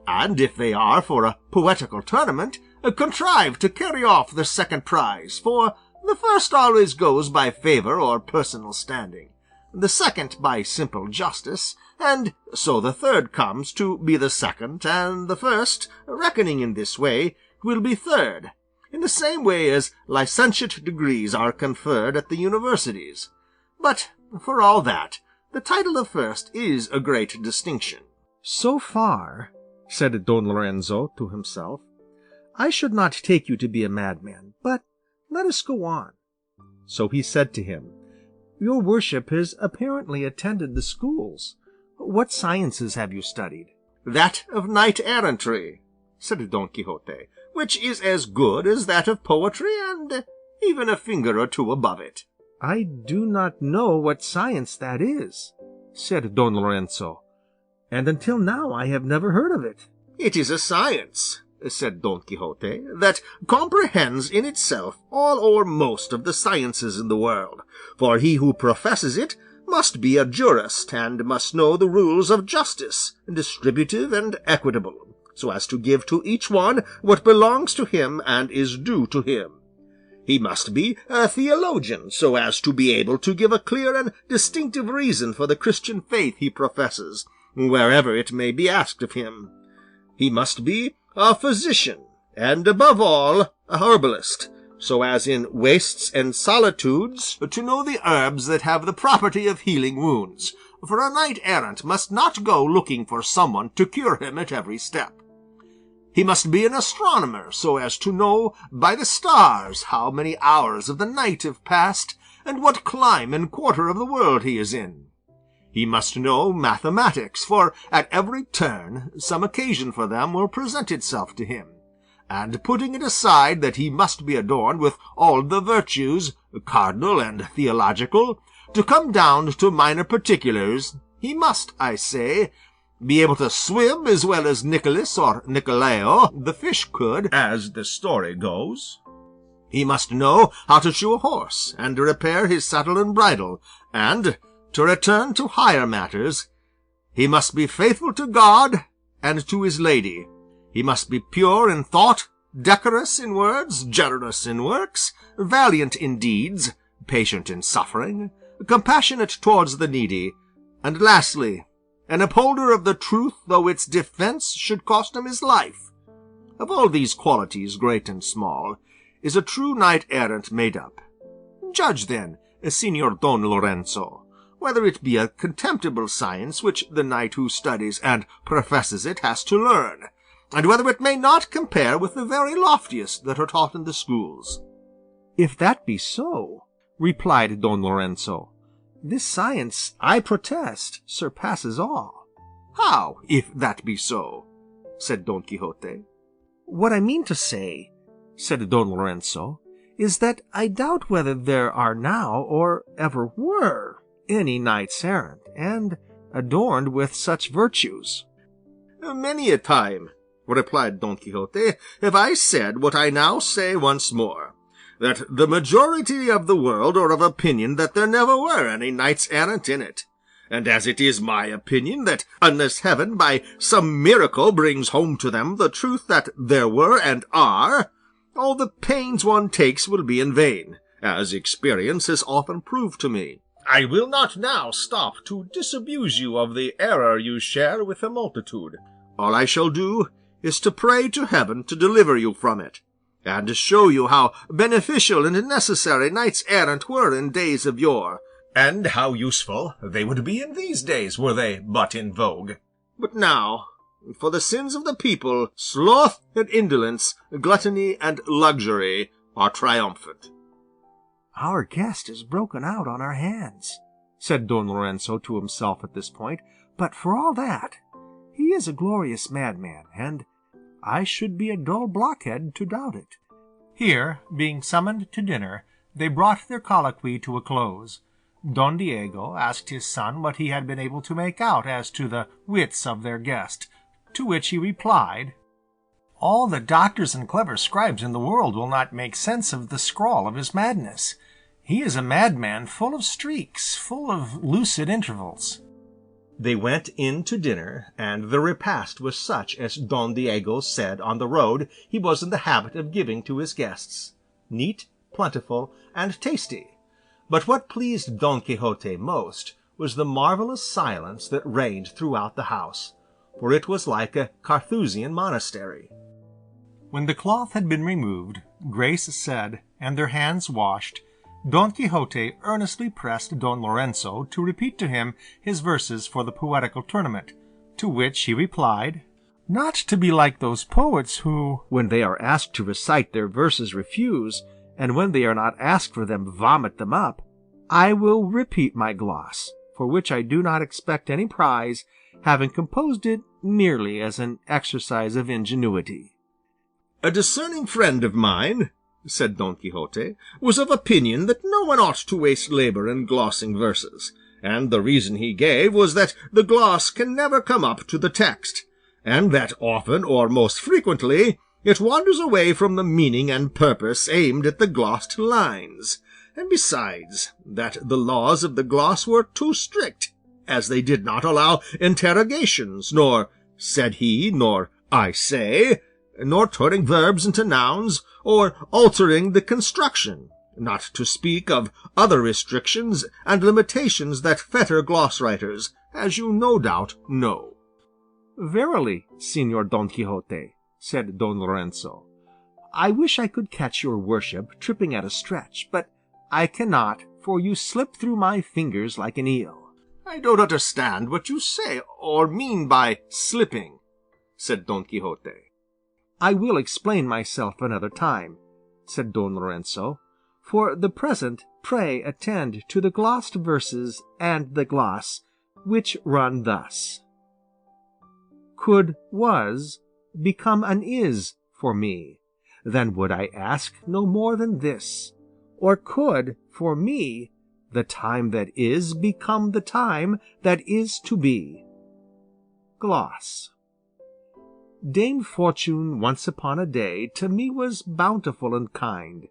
and if they are for a poetical tournament, contrive to carry off the second prize, for the first always goes by favour or personal standing, the second by simple justice, and so the third comes to be the second, and the first, reckoning in this way, will be third, in the same way as licentiate degrees are conferred at the universities. But for all that, the title of first is a great distinction." "So far," said Don Lorenzo to himself, "I should not take you to be a madman, but let us go on." So he said to him, "Your worship has apparently attended the schools. What sciences have you studied?" "That of knight-errantry," said Don Quixote, "which is as good as that of poetry, and even a finger or two above it." "I do not know what science that is," said Don Lorenzo, "and until now I have never heard of it." "It is a science," said Don Quixote, "that comprehends in itself all or most of the sciences in the world, for he who professes it must be a jurist, and must know the rules of justice, distributive and equitable, so as to give to each one what belongs to him and is due to him. He must be a theologian, so as to be able to give a clear and distinctive reason for the Christian faith he professes, wherever it may be asked of him. He must be a physician, and above all a herbalist, so as in wastes and solitudes to know the herbs that have the property of healing wounds, for a knight-errant must not go looking for someone to cure him at every step. He must be an astronomer, so as to know by the stars how many hours of the night have passed, and what clime and quarter of the world he is in. He must know mathematics, for at every turn some occasion for them will present itself to him, and putting it aside that he must be adorned with all the virtues, cardinal and theological, to come down to minor particulars, he must, I say, be able to swim as well as Nicholas or Nicolao the fish could, as the story goes. He must know how to shoe a horse, and repair his saddle and bridle, and, to return to higher matters, he must be faithful to God and to his lady. He must be pure in thought, decorous in words, generous in works, valiant in deeds, patient in suffering, compassionate towards the needy, and lastly, an upholder of the truth, though its defence should cost him his life. Of all these qualities, great and small, is a true knight-errant made up. Judge, then, Señor Don Lorenzo, whether it be a contemptible science which the knight who studies and professes it has to learn, and whether it may not compare with the very loftiest that are taught in the schools." "If that be so," replied Don Lorenzo, "this science, I protest, surpasses all." "How, if that be so?" said Don Quixote. "What I mean to say," said Don Lorenzo, "is that I doubt whether there are now, or ever were, any knights errant, and adorned with such virtues." "Many a time," replied Don Quixote, "have I said what I now say once more, that the majority of the world are of opinion that there never were any knights errant in it; and as it is my opinion that unless heaven by some miracle brings home to them the truth that there were and are, all the pains one takes will be in vain, as experience has often proved to me. I will not now stop to disabuse you of the error you share with the multitude. All I shall do is to pray to heaven to deliver you from it, and to show you how beneficial and necessary knights errant were in days of yore, and how useful they would be in these days were they but in vogue. But now, for the sins of the people, sloth and indolence, gluttony and luxury are triumphant." "Our guest is broken out on our hands," said Don Lorenzo to himself at this point, "but for all that, he is a glorious madman, and I should be a dull blockhead to doubt it." Here, being summoned to dinner, they brought their colloquy to a close. Don Diego asked his son what he had been able to make out as to the wits of their guest, to which he replied, "All the doctors and clever scribes in the world will not make sense of the scrawl of his madness. He is a madman full of streaks, full of lucid intervals." They went in to dinner, and the repast was such as Don Diego said on the road he was in the habit of giving to his guests, neat, plentiful, and tasty. But what pleased Don Quixote most was the marvellous silence that reigned throughout the house, for it was like a Carthusian monastery. When the cloth had been removed, grace said, and their hands washed, Don Quixote earnestly pressed Don Lorenzo to repeat to him his verses for the poetical tournament, to which he replied, "Not to be like those poets who, when they are asked to recite their verses, refuse, and when they are not asked for them, vomit them up. I will repeat my gloss, for which I do not expect any prize, having composed it merely as an exercise of ingenuity." "A discerning friend of mine," said Don Quixote, "was of opinion that no one ought to waste labor in glossing verses, and the reason he gave was that the gloss can never come up to the text, and that often or most frequently it wanders away from the meaning and purpose aimed at the glossed lines, and besides, that the laws of the gloss were too strict, as they did not allow interrogations, nor said he, nor I say, nor turning verbs into nouns, or altering the construction, not to speak of other restrictions and limitations that fetter gloss writers, as you no doubt know." "Verily, Señor Don Quixote," said Don Lorenzo, "I wish I could catch your worship tripping at a stretch, but I cannot, for you slip through my fingers like an eel." "I don't understand what you say or mean by slipping," said Don Quixote. "I will explain myself another time," said Don Lorenzo. "For the present pray attend to the glossed verses and the gloss, which run thus: Could was become an is for me, then would I ask no more than this, or could, for me, the time that is become the time that is to be. Gloss. Dame Fortune once upon a day to me was bountiful and kind,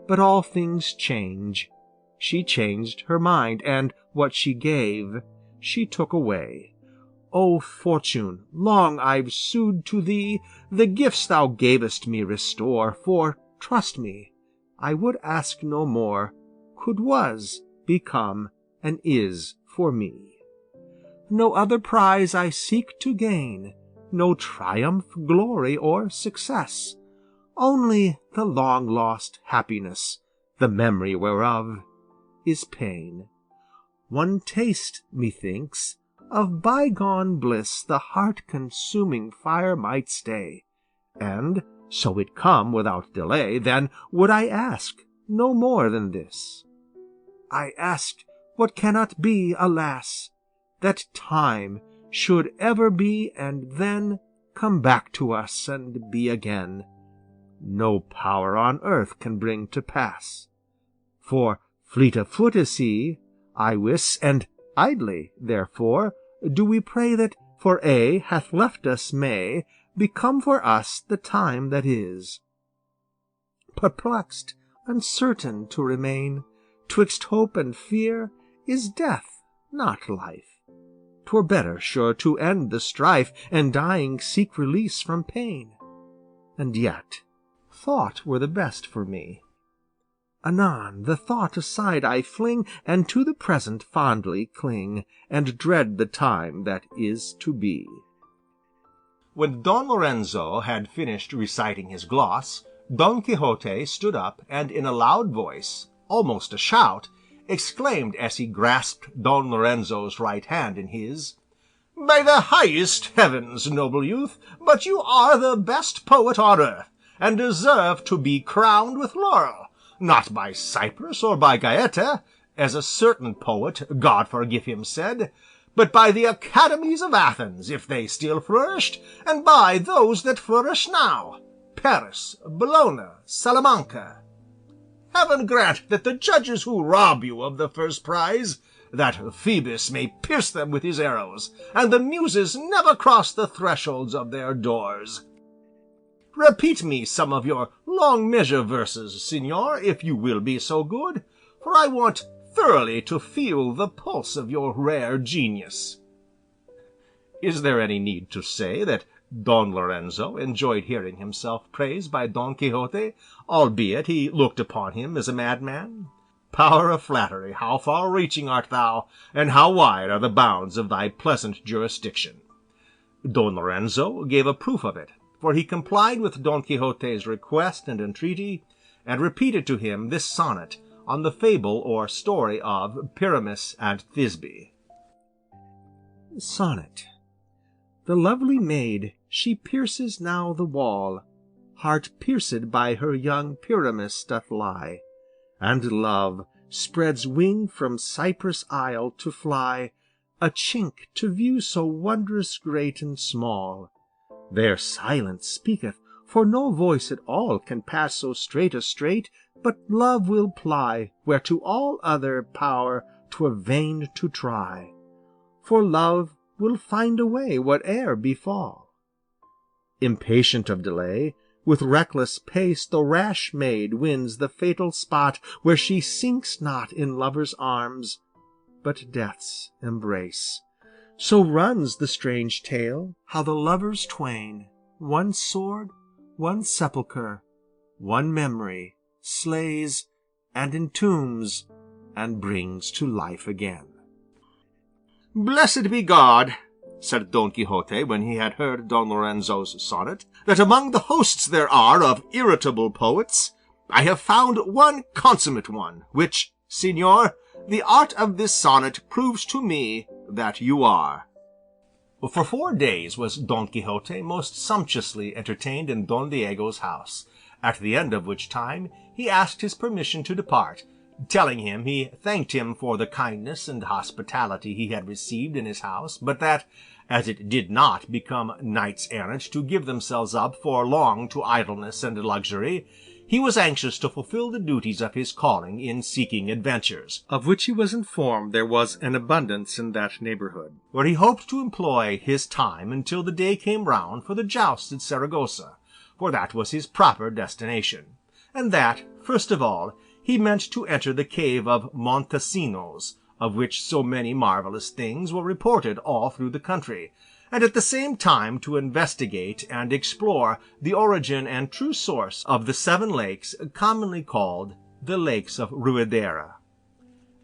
but all things change. She changed her mind, and what she gave she took away. O Fortune, long I've sued to thee, the gifts thou gavest me restore, for, trust me, I would ask no more, could was become an is for me. No other prize I seek to gain, no triumph, glory, or success, only the long-lost happiness, the memory whereof is pain. One taste, methinks, of bygone bliss the heart-consuming fire might stay, and, so it come without delay, then would I ask no more than this. I asked what cannot be, alas, that time should ever be and then come back to us and be again, no power on earth can bring to pass. For fleet of foot is he, I wis, and idly, therefore, do we pray that for aye hath left us may become for us the time that is. Perplexed, uncertain to remain, twixt hope and fear is death, not life. 'Twere better, sure, to end the strife, and dying seek release from pain. And yet thought were the best for me. Anon the thought aside I fling, and to the present fondly cling, and dread the time that is to be. When Don Lorenzo had finished reciting his gloss, Don Quixote stood up, and in a loud voice, almost a shout, exclaimed as he grasped Don Lorenzo's right hand in his, "By the highest heavens, noble youth, but you are the best poet on earth, and deserve to be crowned with laurel, not by Cyprus or by Gaeta, as a certain poet, God forgive him, said, but by the academies of Athens, if they still flourished, and by those that flourish now, Paris, Bologna, Salamanca." Heaven grant that the judges who rob you of the first prize, that Phoebus may pierce them with his arrows, and the Muses never cross the thresholds of their doors. Repeat me some of your long measure verses, Signor, if you will be so good, for I want thoroughly to feel the pulse of your rare genius." Is there any need to say that Don Lorenzo enjoyed hearing himself praised by Don Quixote, albeit he looked upon him as a madman? Power of flattery, how far-reaching art thou, and how wide are the bounds of thy pleasant jurisdiction! Don Lorenzo gave a proof of it, for he complied with Don Quixote's request and entreaty, and repeated to him this sonnet on the fable or story of Pyramus and Thisbe. Sonnet. The lovely maid, she pierces now the wall, heart pierced by her young Pyramus doth lie, and love spreads wing from cypress isle to fly, a chink to view so wondrous great and small. There silence speaketh, for no voice at all can pass so strait a strait, but love will ply, where to all other power 'twere vain to try. For love will find a way, whate'er befall. Impatient of delay, with reckless pace the rash maid wins the fatal spot where she sinks not in lover's arms, but death's embrace. So runs the strange tale, how the lovers twain, one sword, one sepulchre, one memory, slays, and entombs, and brings to life again. "Blessed be God," said Don Quixote, when he had heard Don Lorenzo's sonnet, "that among the hosts there are of irritable poets, I have found one consummate one, which, Signor, the art of this sonnet proves to me that you are." For 4 days was Don Quixote most sumptuously entertained in Don Diego's house, at the end of which time he asked his permission to depart, telling him he thanked him for the kindness and hospitality he had received in his house, but that, as it did not become knights errant to give themselves up for long to idleness and luxury, he was anxious to fulfil the duties of his calling in seeking adventures, Of which he was informed there was an abundance in that neighborhood. where he hoped to employ his time until the day came round for the jousts at Saragossa, for that was his proper destination, and that, first of all, he meant to enter the cave of Montesinos, of which so many marvellous things were reported all through the country, and at the same time to investigate and explore the origin and true source of the 7 lakes commonly called the Lakes of Ruidera.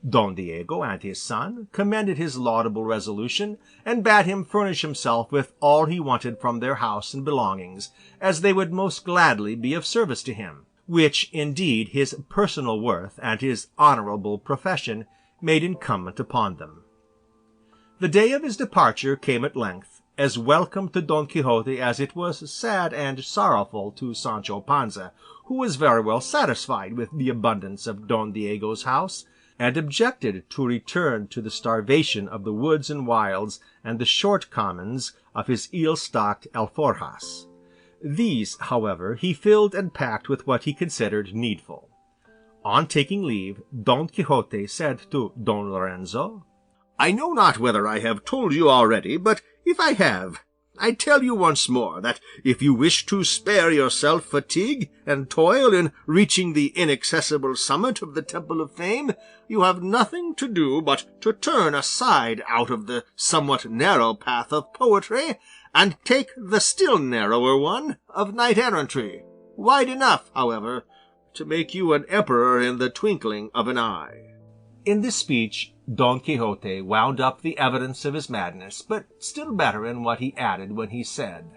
Don Diego and his son commended his laudable resolution, and bade him furnish himself with all he wanted from their house and belongings, as they would most gladly be of service to him, which indeed his personal worth and his honourable profession made incumbent upon them. The day of his departure came at length, as welcome to Don Quixote as it was sad and sorrowful to Sancho Panza, who was very well satisfied with the abundance of Don Diego's house, and objected to return to the starvation of the woods and wilds and the short commons of his ill-stocked alforjas. These, however, he filled and packed with what he considered needful. On taking leave, Don Quixote said to Don Lorenzo, "I know not whether I have told you already, but if I have, I tell you once more that if you wish to spare yourself fatigue and toil in reaching the inaccessible summit of the Temple of Fame, you have nothing to do but to turn aside out of the somewhat narrow path of poetry, and take the still narrower one of knight-errantry, wide enough, however, to make you an emperor in the twinkling of an eye." In this speech Don Quixote wound up the evidence of his madness, but still better in what he added when he said,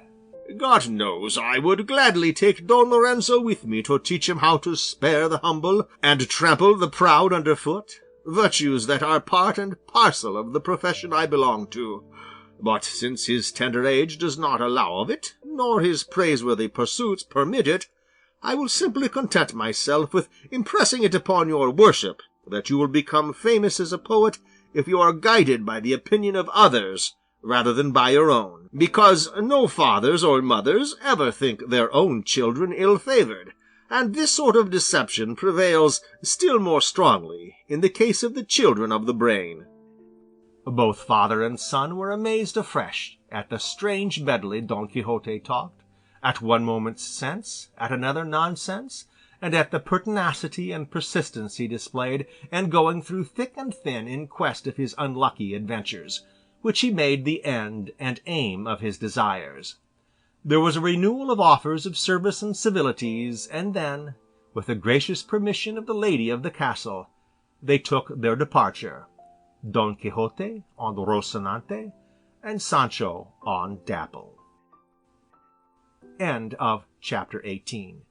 "God knows I would gladly take Don Lorenzo with me to teach him how to spare the humble and trample the proud under foot, virtues that are part and parcel of the profession I belong to. But since his tender age does not allow of it, nor his praiseworthy pursuits permit it, I will simply content myself with impressing it upon your worship that you will become famous as a poet if you are guided by the opinion of others rather than by your own, because no fathers or mothers ever think their own children ill-favoured, and this sort of deception prevails still more strongly in the case of the children of the brain." Both father and son were amazed afresh at the strange medley Don Quixote talked, at one moment sense, at another nonsense, and at the pertinacity and persistence he displayed in going through thick and thin in quest of his unlucky adventures, which he made the end and aim of his desires. There was a renewal of offers of service and civilities, and then, with the gracious permission of the lady of the castle, they took their departure, Don Quixote on Rocinante, and Sancho on Dapple. End of chapter 18.